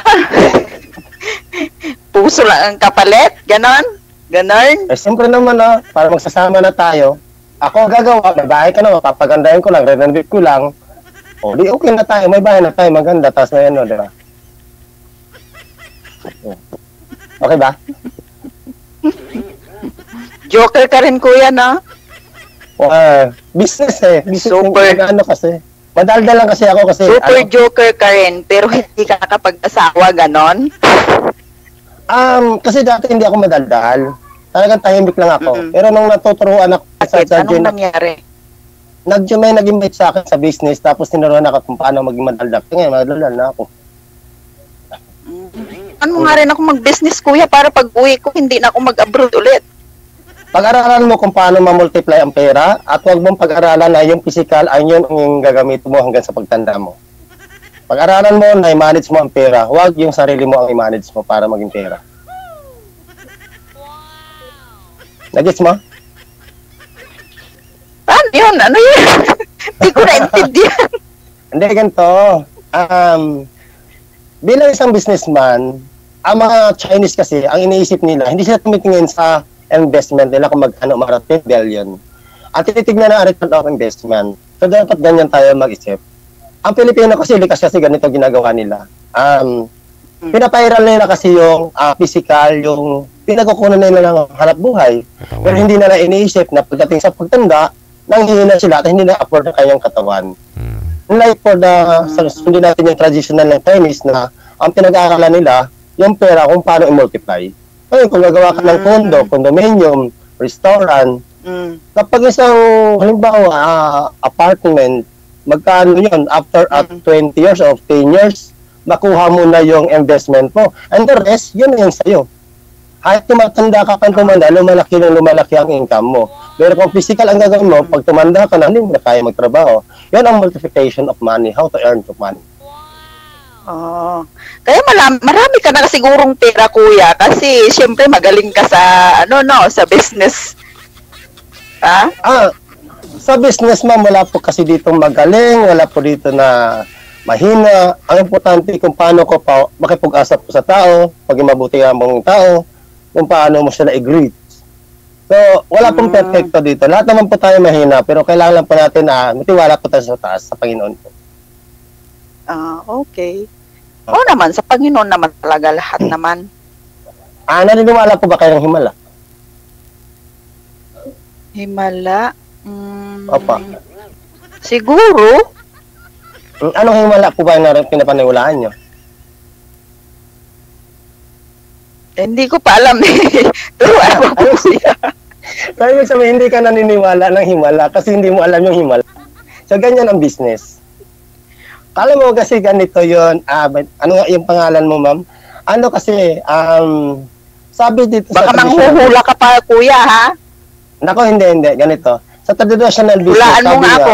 Puso lang ang kapalit? Ganon? Siyempre naman para magsasama na tayo. Ako gagawa, may bahay ka na, papagandahin ko lang, renovate ko lang. Di okay na tayo, may bahay na tayo, maganda, tapos may di ba? Okay ba? Joker ka rin, kuya, no? Business Super. Kasi. Madaldal lang kasi ako kasi. Super joker ka rin, pero hindi ka nakapag-asawa, ganon? Kasi dati hindi ako madaldal. Talagang tahimik lang ako. Pero nung natuturuan ako Bakit? Anong nangyari? May nag-invite sa akin sa business, tapos tinuruan ako kung paano maging madaldal. Ngayon, madaldal na ako. Ano nga rin ako mag-business, kuya, para pag-uwi ko, hindi na ako mag-abroad ulit. Pag-aralan mo kung paano ma-multiply ang pera at huwag mong pag-aralan na yung physical ay yun ang gagamit mo hanggang sa pagtanda mo. Pag-aralan mo na i-manage mo ang pera, huwag yung sarili mo ang i-manage mo para maging pera. Nagets mo? Yun? Ano yun? Hindi ko naintindihan. Hindi, ganito. Bilang isang businessman, ang mga Chinese kasi, ang iniisip nila, hindi sila tumitingin sa investment nila kung magkano marating billion. Ang tinitignan na return of investment. So, dapat ganyan tayo mag-isip. Ang Pilipino kasi, likas kasi ganito ginagawa nila. Pinapairal nila kasi yung physical, yung pinagkukunan nila ng hanap buhay. Pero hindi na iniisip na pagdating sa pagtanda, nanghihina sila at hindi na afford ang kanyang katawan. Like for hindi natin yung traditional ng Chinese na ang pinag-aaralan nila, yung pera kung paano i-multiply. Ngayon, kung gagawa ka ng condo, condominium, restaurant, kapag isang, halimbawa, apartment, magkano yun? After 20 years or 10 years, makuha mo na yung investment mo. And the rest, yun na yung sa'yo. Kahit tumatanda ka kang tumanda, lumalaki ang income mo. Pero kung physical ang gagawin mo, pag tumanda ka na, hindi mo na kaya magtrabaho. Yan ang multiplication of money, how to earn the money. Kaya marami ka na sigurong pera, kuya, kasi syempre magaling ka sa sa business. Sa business, ma'am, wala po kasi dito magaling, wala po dito na mahina. Ang importante kung paano ko makipag-asa po sa tao, paging mabuti ang mga tao, kung paano mo sila i-greet. So, wala pong perfecto dito. Lahat naman po tayo mahina, pero kailangan lang po natin matiwala po tayo sa taas, sa Panginoon po. Okay. Oo naman, sa Panginoon naman talaga lahat naman. Naniniwala po ba kayo ng himala? Himala? Opo. Siguro. Anong himala po ba yung pinapaniwalaan nyo? Hindi ko pa alam eh. Turuan mo po siya. So, ibig sabihin, hindi ka naniniwala ng himala kasi hindi mo alam yung himala. So, ganyan ang business. Kala mo kasi ganito yun. Ano nga yung pangalan mo, ma'am? Ano kasi, sabi dito Baka manghuhula ka pa, kuya, ha? Nako, hindi. Ganito. Sa traditional business, Hulaan mo nga ako.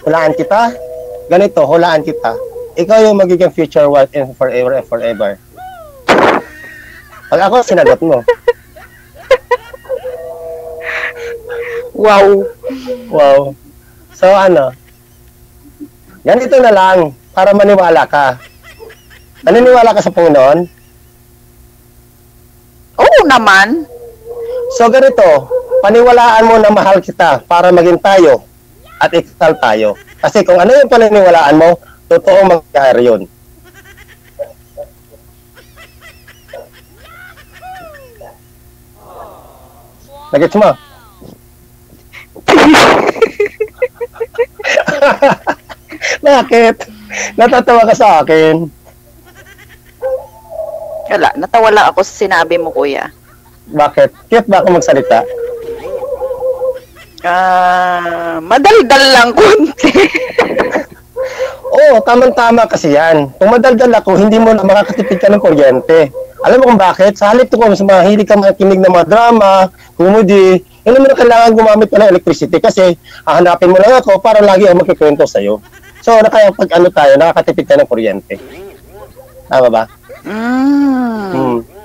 Hulaan kita? Ganito, hulaan kita. Ikaw yung magiging future wife and forever and forever. Pag ako, sinagot mo. Wow. So, ganito na lang para maniwala ka. Naniniwala ka sa Panginoon? Oo naman. So, ganito, paniwalaan mo na mahal kita para maging tayo at ikasal tayo. Kasi kung ano yung paniniwalaan mo, totoo mangyayari yun. Nagets mo? Bakit? Natatawa ka sa akin. Wala, natawa lang ako sa sinabi mo, kuya. Bakit? Cute ba ako magsalita? Madaldal lang konti. Oo, tamang-tama kasi yan. Kung madaldal ako, hindi mo na makakatipid ka ng kuryente. Alam mo kung bakit? Sa halip kung mahilig ka makinig ng mga drama, comedy, hindi mo na kailangan gumamit pa ng electricity kasi hahanapin mo lang ako para lagi ako magkikwento sa'yo. So, kaya pag nakakatipid ka ng kuryente. Tama ba?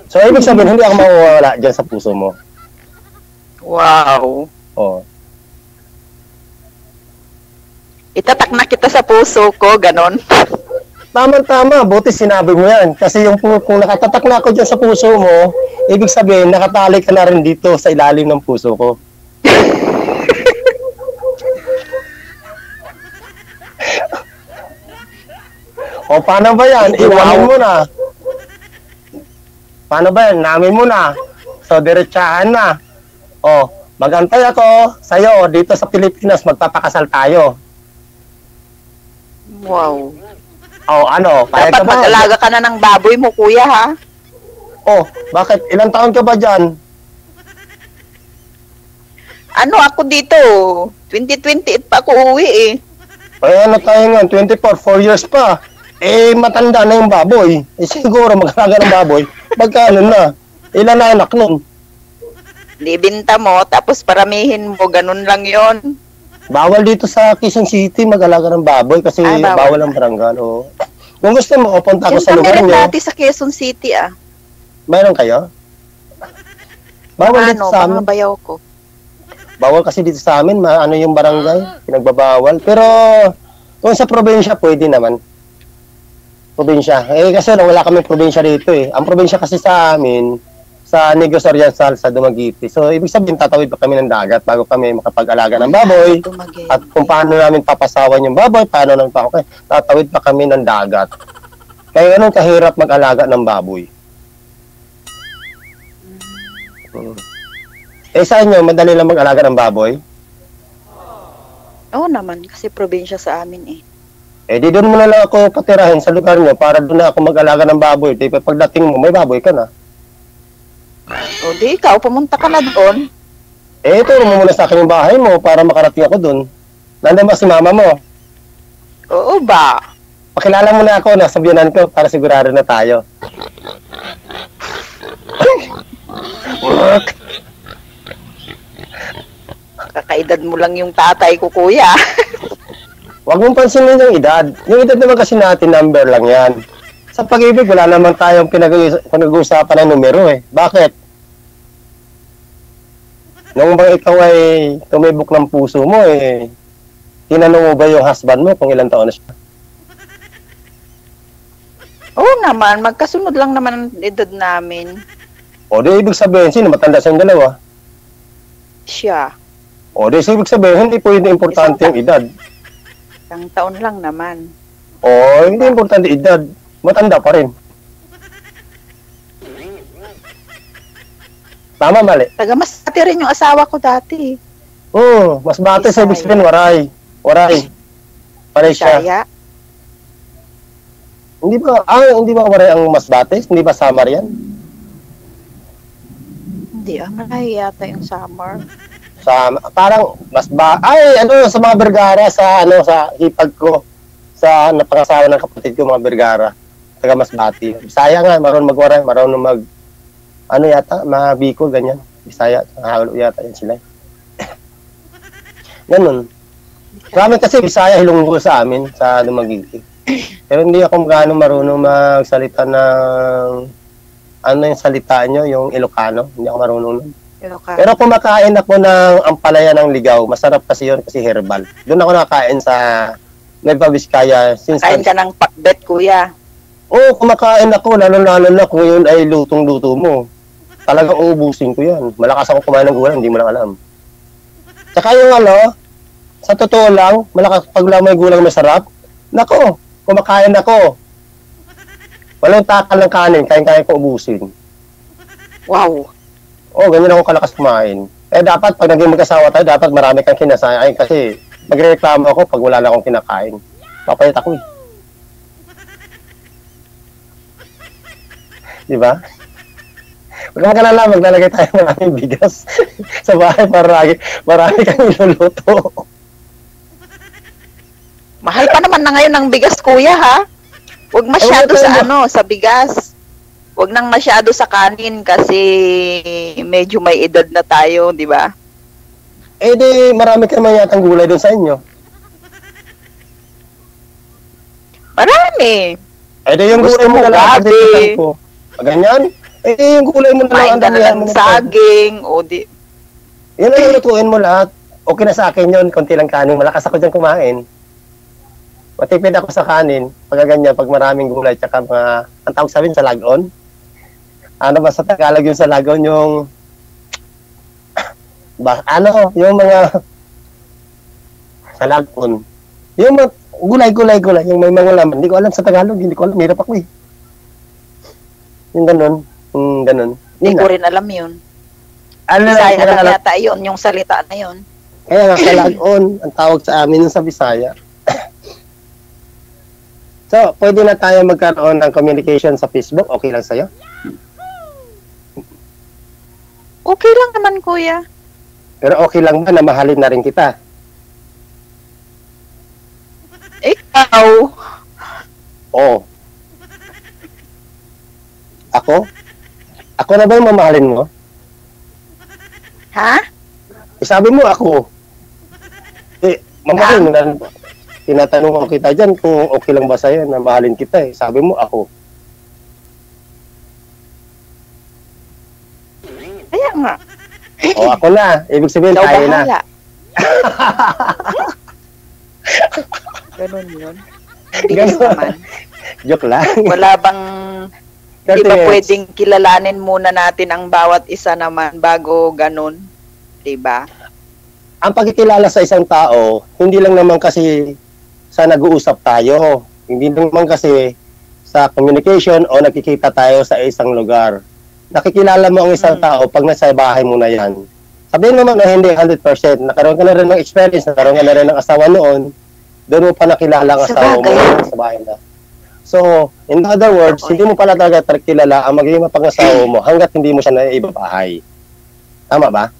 So, ibig sabihin, hindi ako mawawala dyan sa puso mo. Wow. Oo. Itatak na kita sa puso ko, ganon. Tama-tama, buti sinabi mo yan. Kasi kung nakatatak na ako dyan sa puso mo, ibig sabihin, nakatali ka na rin dito sa ilalim ng puso ko. O, paano ba yan? Iwanan mo na. Paano ba yan? Namin mo na. So, diretsahan na. O, magantay ako sa'yo dito sa Pilipinas, magpapakasal tayo. Wow. O, kaya dapat ka ba? mag-alaga ka na ng baboy mo, kuya, ha? Oh, bakit? Ilang taon ka ba dyan? Ako dito? 2028 pa ako uwi, eh. Ay, tayo nga? 24, 4 years pa. Matanda na yung baboy. Siguro mag-alaga ng baboy. Magkano na? Ilan na anak nun? Libinta mo, tapos paramihin mo, ganun lang yon. Bawal dito sa Quezon City mag-alaga ng baboy kasi bawal ang barangay. Oh. Kung gusto mo, punta ako sa lugar nyo. Dati sa Quezon City, ah. Mayroon kayo? Bawal dito sa amin. Mga bayaw ko. Bawal kasi dito sa amin, yung barangay, pinagbabawal. Pero kung sa probinsya, pwede naman. Probinsya. Kasi wala kami probinsya dito eh. Ang probinsya kasi sa amin, sa Negros Oriental, sa Dumaguete. So, ibig sabihin, tatawid pa kami ng dagat bago kami makapag-alaga ng baboy. At kung paano namin papasawan yung baboy, paano namin tatawid pa kami ng dagat. Kaya ganun kahirap mag-alaga ng baboy. Sa inyo, madali lang mag-alaga ng baboy? Oo naman, kasi probinsya sa amin, eh. Di doon mo na lang ako patirahin sa lugar nyo para doon na ako mag-alaga ng baboy. Di pagdating mo, may baboy ka na. O di ikaw, pumunta ka na doon. Turo mo muna sa akin yung bahay mo para makarating ako doon. Nandiyan ba si mama mo? Oo ba? Pakilala mo na ako, nasabihanan ko para sigurado na tayo. Kakaedad mo lang yung tatay ko, kuya. Huwag mong pansinin yung edad. Yung edad naman kasi natin, number lang yan. Sa pag-ibig, wala naman tayong pinag-uusapan ng numero eh. Bakit? Nung bang ikaw ay tumibok ng puso mo eh, tinanong mo ba yung husband mo kung ilang taon na siya? Oo naman, magkasunod lang naman ang edad namin. O di ibig sabihin, sino matanda sa dalawa? Siya. O di ibig sabihin, hindi pwede importante yung edad. Isang taon lang naman. O, hindi importante edad. matanda pa rin. Tama, mali. Taga Masbate rin yung asawa ko dati. Mas bate sa ibig sabihin, waray. Waray siya. Bisaya. Hindi ba waray ang Masbate? Hindi ba Samar yan? Hindi, Maray yata yung summer. Parang sa mga Bergara, sa hipag ko, sa napangasawa ng kapatid ko, mga Bergara, taga Masbate. Bisaya nga, marunong magwaray, marunong Bicol, ganyan. Bisaya, halo yata yan sila. Ganun. Marami kasi Bisaya Ilonggo sa amin, sa Dumaguete. Pero hindi ako gaano marunong magsalita ng yung salita nyo, yung Ilocano. Hindi ako marunong nun. Ilocano. Pero kumakain ako ng ampalaya ng ligaw. Masarap kasi yun kasi herbal. Doon ako nakakain sa Nueva Vizcaya. Kain ka ng pakbet, kuya. Oo, kumakain ako. Lalo na kung yun ay lutong-luto mo. Talagang uubusin ko yan. Malakas ako kumain ng gulay, hindi mo lang alam. Tsaka yung sa totoo lang, malakas pag may gulang masarap, nako, kumakain ako. Walang takal ng kanin, kain-kain ko ubusin. Wow. Ganyan ako kalakas kumain. Dapat, pag naging mag-asawa tayo, dapat marami kang kinasayang kasi magreklamo ako pag wala na akong kinakain. Papayat ako eh. Diba? Huwag kang magalala, maglalagay tayo ng maraming bigas sa bahay para marami kang iluluto. Mahal pa naman na ngayon ng bigas, kuya, ha? Huwag masyado sa bigas. Huwag nang masyado sa kanin kasi medyo may edad na tayo, di ba? Di marami ka naman yatang gulay doon sa inyo. Marami. Di yung gulay mo na lang. Ganyan? Yung gulay mo na lang. Kain ka na ng saging. Yan ang lutuin mo lahat. Okay na sa akin yun. Konti lang kanin. Malakas ako dyan kumain. Matipid ako sa kanin. Pag ganyan, pag maraming gulay. Tsaka mga, ang tawag sabihin sa lagon. Ano ba sa Tagalog yung sa lagon? Yung yung mga sa lagon. Yung mga gulay. Yung may mga laman. Hindi ko alam sa Tagalog. Hindi ko alam. Hirap ako eh. Yung ganun. Ganun. Hindi ko rin alam yun. Bisaya lang yata yun, yung salita na yun. Kaya nga, kalagon, ang tawag sa amin sa Bisaya. So, pwede na tayo magkaroon ng communication sa Facebook. Okay lang sa'yo? Okay lang naman, kuya. Pero okay lang ba na mahalin na rin kita? Ikaw? Oo. Ako? Ako na ba yung mamahalin mo? Ha? Sabi mo ako. Mamahalin mo na. Tinatanong ko kita dyan kung okay lang ba sa'yo na mahalin kita eh. Sabi mo ako. Kaya nga. Ako na. Ibig sabihin Ikaw tayo bahala. na. Ganun yun. Bilis naman. Joke lang. Wala bang... Di ba minutes. pwedeng kilalanin muna natin ang bawat isa naman bago ganun? Di ba? Ang pagkikilala sa isang tao, hindi lang naman kasi sa nag-uusap tayo. Hindi naman kasi sa communication o nakikita tayo sa isang lugar. Nakikilala mo ang isang tao pag nasa bahay mo na yan. Sabihin naman na hindi 100%. Nakaroon ka na rin ng experience, nakaroon ka na rin ng asawa noon. Doon mo pa nakilala ang asawa mo sa bahay na. So, in other words, hindi mo pala talaga kilala ang magiging mapangasawa mo hanggat hindi mo siya naibabahay. Tama ba?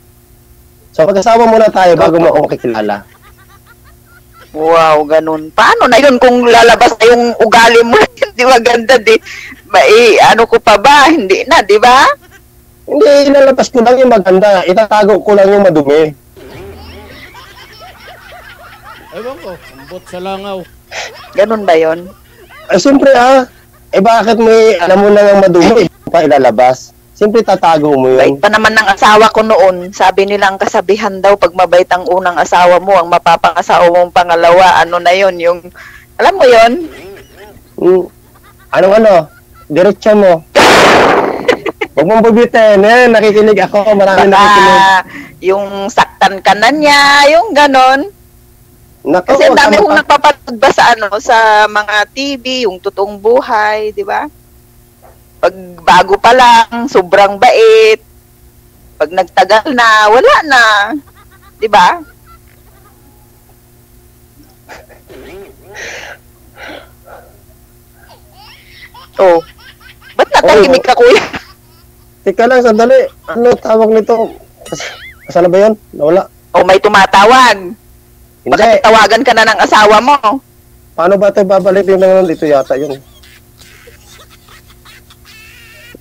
So, pag-asawa muna tayo bago mo ako makikilala. Wow, ganun. Paano na yun kung lalabas na yung ugali mo? Hindi maganda, di. Ano ko pa ba? Hindi na, di ba? Hindi, ilalabas ko lang yung maganda. Itatago ko lang yung madumi. Ewan ko, ambot sa langaw. Ganun ba yun? Siyempre bakit may alam mo na ng madumi, pa ilalabas? Siyempre tatago mo yun. Bait pa naman ng asawa ko noon. Sabi nila ang kasabihan daw, pag mabait ang unang asawa mo, ang mapapangasawa mong pangalawa, ano na yun, yung, alam mo yun? Diretso mo. Huwag mong bubitin, nakikinig ako, marami nakikinig. Yung saktan ka na niya, yung ganon. Nako, Kasi ang wag ka dami kong mapa- nagpapanood ba sa sa mga TV, yung totoong buhay, di ba? Pag bago pa lang, sobrang bait. Pag nagtagal na, wala na. Di ba? Oh. Ba't natahimik ka, kuya? Teka lang, sandali. Ano tawag nito? Kasana ba yun? Nawala. O may tumatawag. Baka Hindi. tawagan ka na ng asawa mo. Paano ba ito babalik yung naman dito yata yun?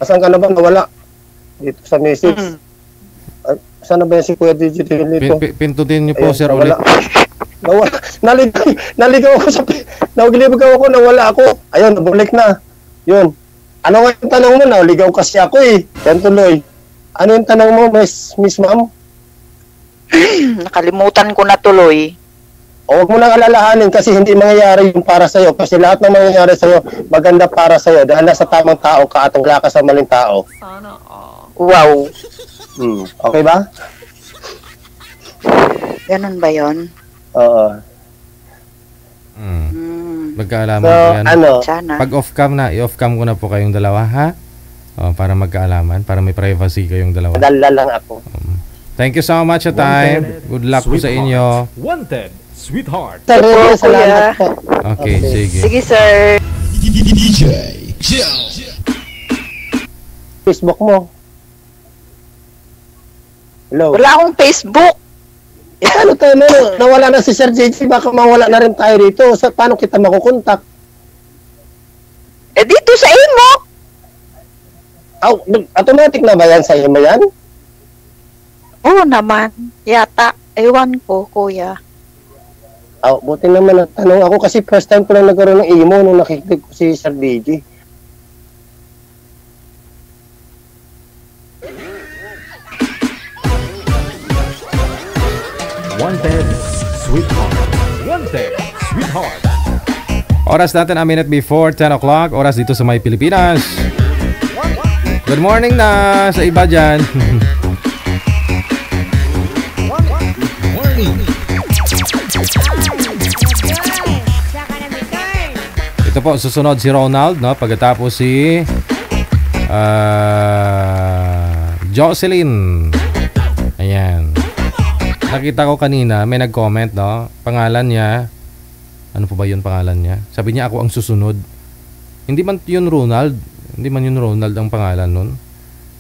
Asan ka na ba? Nawala. Dito sa message. Mm. Ay, sana ba yan si Kuya Digital dito? Pindutin niyo po, Ayun, sir, nawala. ulit. Nawala. Naligaw ako sa... Naligaw ako, nawala ako. Ayun, nabalik na. Yun. Ano nga yung tanong mo? Naligaw kasi ako eh. Yan tuloy. Ano yung tanong mo, Miss Ma'am? Nakalimutan ko na tuloy. O huwag mo nang alalahanin kasi hindi mangyayari yung para sa'yo. Kasi lahat ng mangyayari sa'yo, maganda para sa'yo. Dahil nasa tamang tao ka at wala ka sa maling tao. Wow. Okay ba? Ganun ba yon? Oo. Magkaalaman So, po yan. ano? Sana. Pag off-cam na, i-off-cam ko na po kayong dalawa, ha? Para magkaalaman, para may privacy kayong dalawa. Dala lang ako. Thank you so much sa time. Good luck po sa inyo. Wanted, sweetheart. Sir, Opo, salamat po. Okay, sige. Sige, sir. Facebook mo. Hello. Wala akong Facebook. Eh, ano tayo na? Nawala na si Sir JJ, baka mawala na rin tayo dito. Paano kita makukontak? Eh, dito sa imo. Automatic na ba yan sa imo yan? Oo naman. Yata. Ewan ko, kuya. Buti naman ang tanong ako kasi first time ko lang nagkaroon ng imo nung nakikinig ko si Sir DJ. Wanted, sweetheart. Wanted, sweetheart. Oras natin a minute before 10 o'clock. Oras dito sa may Pilipinas. Good morning na sa iba dyan. Ito po, susunod si Ronald, no? Pagkatapos si Jocelyn. Ayan. Nakita ko kanina, may nag-comment, no? Pangalan niya, ano po ba yun pangalan niya? Sabi niya, ako ang susunod. Hindi man yun Ronald. Hindi man yun Ronald ang pangalan nun.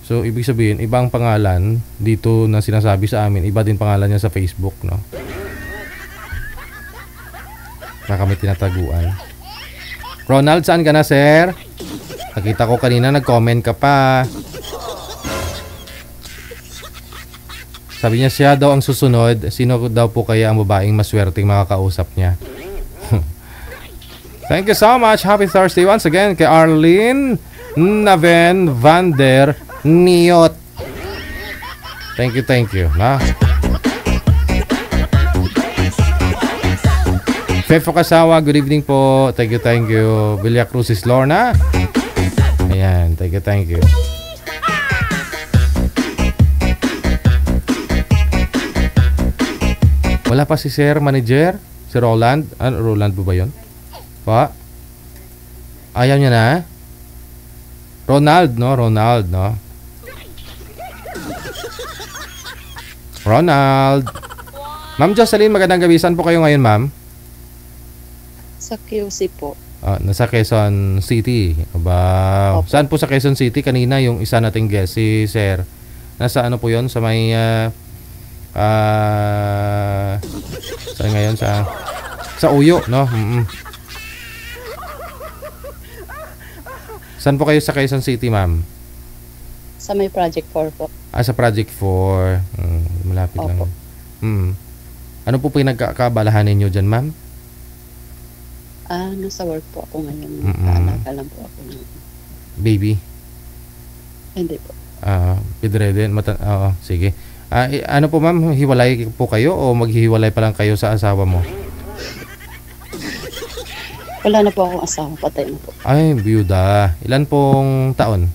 So, ibig sabihin, iba ang pangalan dito na sinasabi sa amin. Iba din pangalan niya sa Facebook, no? Na kami tinataguan. Ronald, saan ka na, sir? Nakita ko kanina, nag-comment ka pa. Sabi niya, siya daw ang susunod. Sino daw po kaya ang babaeng maswerteng makakausap niya? Thank you so much. Happy Thursday once again kay Arlene Naven Van der Niot. Thank you. Na? Fefo Kasawa, good evening po. Thank you. Villa Cruzes Lorna. Ayan, thank you. Wala pa si Sir Manager, si Roland. Ano, Roland po ba yun? Pa? Ayaw niya na? Ronald, no? Ronald. Ma'am Jocelyn, magandang gabi. Saan po kayo ngayon, ma'am? Sa QC po. Nasa Quezon City. Aba, saan po sa Quezon City? Kanina yung isa nating guest, si Sir. Nasa ano po yun? Sa may... saan ngayon? Sa Uyo, no? Saan po kayo sa Quezon City, ma'am? Sa may Project 4 po. Sa Project 4. Malapit lang. Ano po pinagkakabalahan ninyo dyan, ma'am? Nasa work po ako ngayon. Kaalaga lang po ako ng baby? Hindi po. Bedridden? Sige. Ano po, ma'am? Hiwalay po kayo o maghihiwalay pa lang kayo sa asawa mo? Wala na po akong asawa. Patay na po. Ay, biyuda. Ilan pong taon?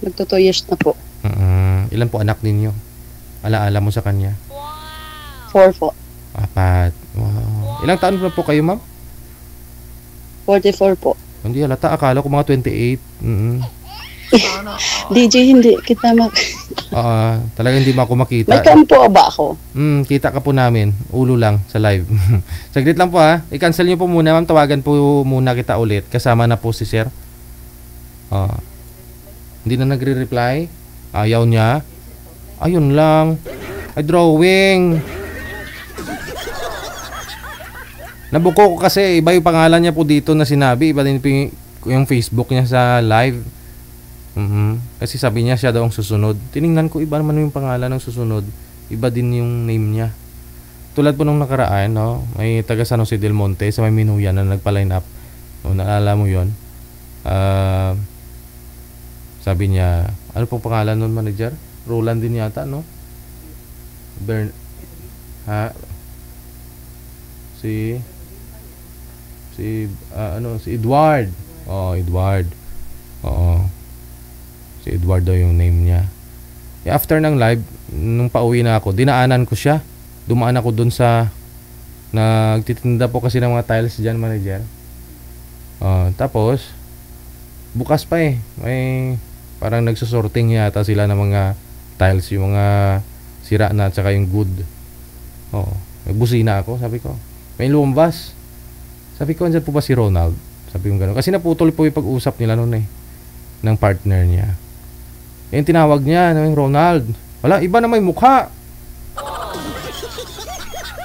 Magto 2 years na po. Ilan po anak ninyo? Alaala mo sa kanya? 4 po. 4. Wow. Ilang taon na po kayo, ma'am? 44 po. Hindi halata. Akala ko mga 28. DJ, hindi kita Talagang hindi mo ako makita. May kampo ba ako? Kita ka po namin. Ulo lang sa live. Saglit lang po ha. I-cancel niyo po muna, ma'am. Tawagan po muna kita ulit. Kasama na po si sir. Hindi na nagre-reply. Ayaw niya. Ayun lang. Ay, drawing. Nabuko ko kasi iba yung pangalan niya po dito na sinabi. Iba din po yung Facebook niya sa live. Kasi sabi niya siya daw ang susunod. Tiningnan ko, iba naman yung pangalan ng susunod. Iba din yung name niya. Tulad po nung nakaraan, no? May taga San Jose del Monte sa may Minuyan na nagpa-line up. Naalala mo yun? Sabi niya, ano pong pangalan nun, manager? Roland din yata, no? Si Edward. Edward. Oo. Si Edward daw yung name niya. After ng live, nung pauwi na ako, dinaanan ko siya. Dumaan ako dun sa nagtitinda po kasi ng mga tiles dyan, manager. Tapos bukas pa may parang nagsusorting yata sila ng mga tiles, yung mga sira na at saka yung good. Nagbusina ako, sabi ko may lumabas. Sabi ko, andyan po ba si Ronald? Sabi ko gano'n. Kasi naputol po yung pag-usap nila noon ng partner niya. Yung tinawag niya, yung Ronald. Wala, iba na may mukha.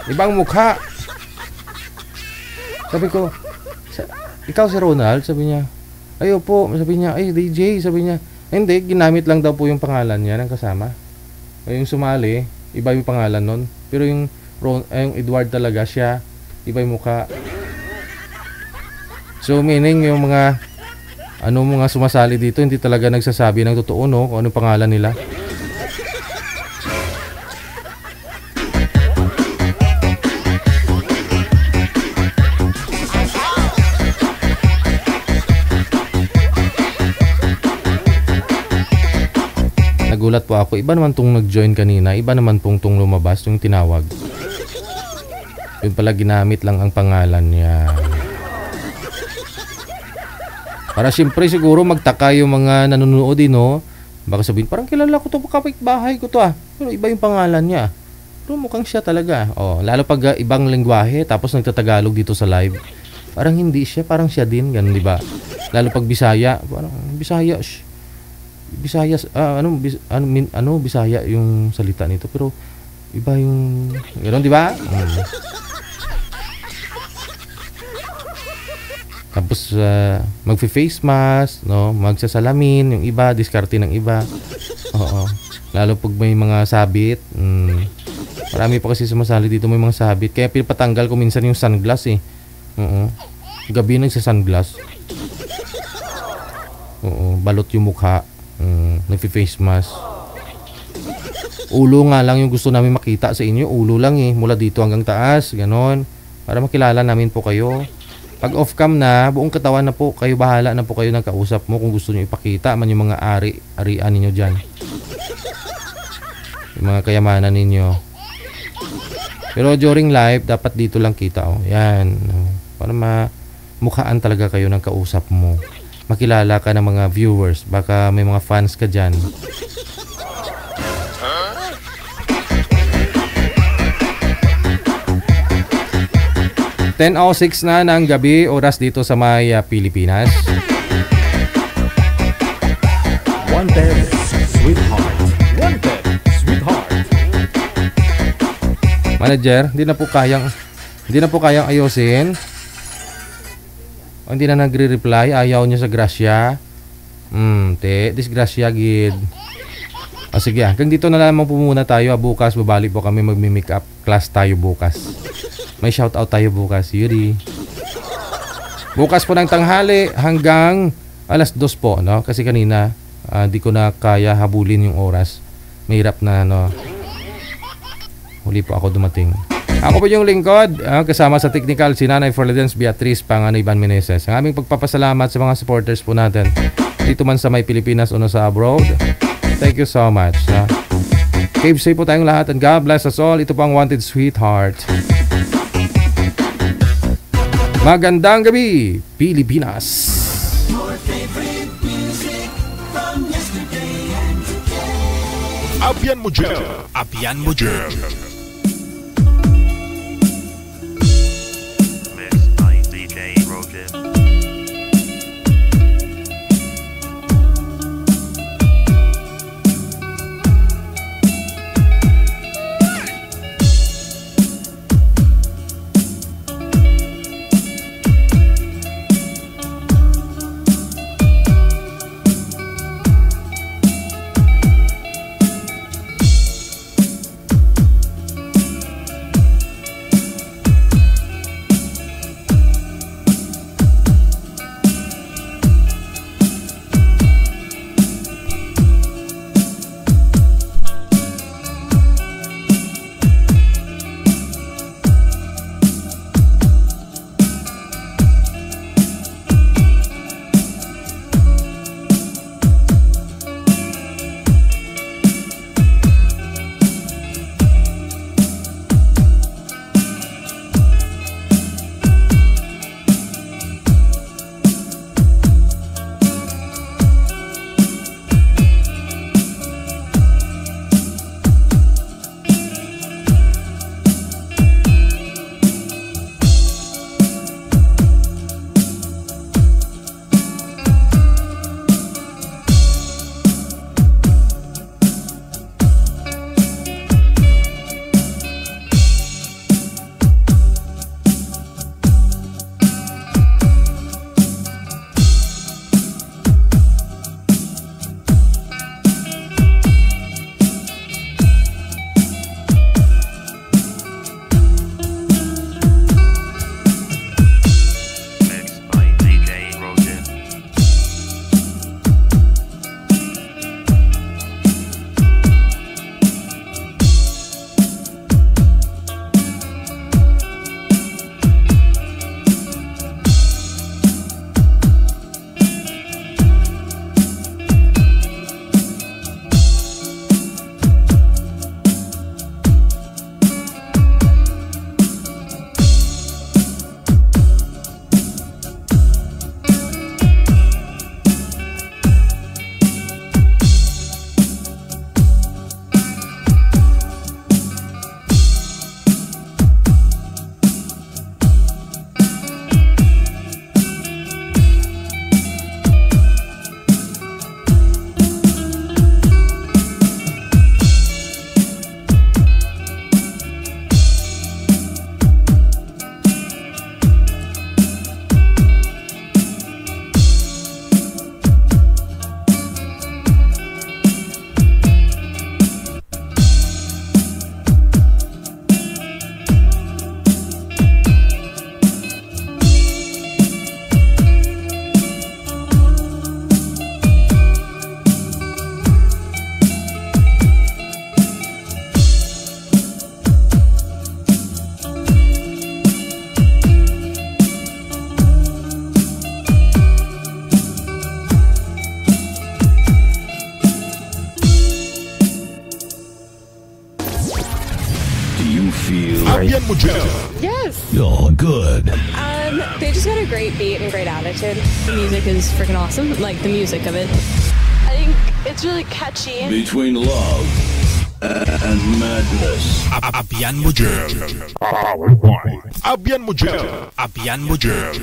Ibang mukha. Sabi ko, ikaw si Ronald? Sabi niya, ayo po. Sabi niya, ay DJ. Sabi niya, hindi, ginamit lang daw po yung pangalan niya ng kasama. Yung sumali, iba yung pangalan nun. Pero yung Edward talaga siya, iba yung mukha. So meaning yung mga mga sumasali dito hindi talaga nagsasabi ng totoo, no, kung anong pangalan nila. Nagulat po ako. Iba naman tong nag-join kanina. Iba naman pong tong lumabas, yung tinawag. Yun pala, ginamit lang ang pangalan niya. Para siyempre siguro magtaka yung mga nanonood din, no? Baka sabihin, parang kilala ko to, kapitbahay ko to Pero iba yung pangalan niya. Pero mukhang siya talaga. Lalo pag ibang lengguwahe, tapos nagtatagalog dito sa live. Parang hindi siya, parang siya din. Ganun, di ba? Lalo pag Bisaya, parang Bisaya, Bisaya yung salita nito. Pero iba yung, gano'n, di ba? Tapos magfi-face mask, no, magsasalamin, yung iba, diskarte ng iba. Lalo pag may mga sabit. Marami pa kasi sumasali dito may mga sabit. Kaya pinapatanggal ko minsan yung sunglass Gabi nagsa-sunglass. Balot yung mukha. Nagfi-face mask. Ulo nga lang yung gusto namin makita sa inyo. Ulo lang mula dito hanggang taas, ganon. Para makilala namin po kayo. Pag off-cam na, buong katawan na po, kayo bahala na po kayo ng kausap mo kung gusto nyo ipakita man yung mga arian ninyo dyan. Yung mga kayamanan ninyo. Pero during live, dapat dito lang kita. Yan. Para mukhaan talaga kayo ng kausap mo. Makilala ka ng mga viewers. Baka may mga fans ka dyan. 10:06 na ng gabi, oras dito sa may Pilipinas. Wanted, sweetheart. Wanted, sweetheart. Manager, hindi na po kayang ayusin. Hindi na nagre-reply, ayaw niya sa grasya. Disgrasya gid. Sige, hanggang dito na lamang po muna tayo. Bukas babalik po kami, magmi-make up class tayo bukas. May shoutout tayo bukas, Yuri. Bukas po ng tanghali hanggang alas 2 po, no? Kasi kanina di ko na kaya habulin yung oras. Mahirap na, no? Huli po ako dumating. Ako po yung lingkod, kasama sa technical si Nanay Forledens Beatriz Pangano Ivan Meneses. Ang aming pagpapasalamat sa mga supporters po natin dito man sa may Pilipinas o sa abroad. Thank you so much. Keep safe po tayong lahat and God bless us all. Ito po ang Wanted Sweetheart. Magandang gabi, Pilipinas. Abyan mo dyan. Abyan mo dyan. Mixed by DJ Rogan. Abyan mo dyan. Yes. Oh, good. They just got a great beat and great attitude. The music is freaking awesome. Like the music of it. I think it's really catchy. Between love and madness. Abyan mo dyan. Abyan mo dyan. Abyan mo dyan.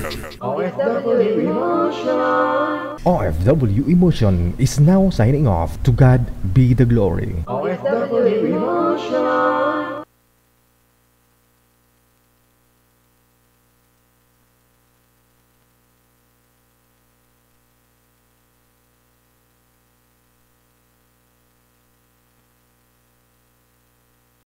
OFW Emotion is now signing off. To God be the glory. OFW Emotion.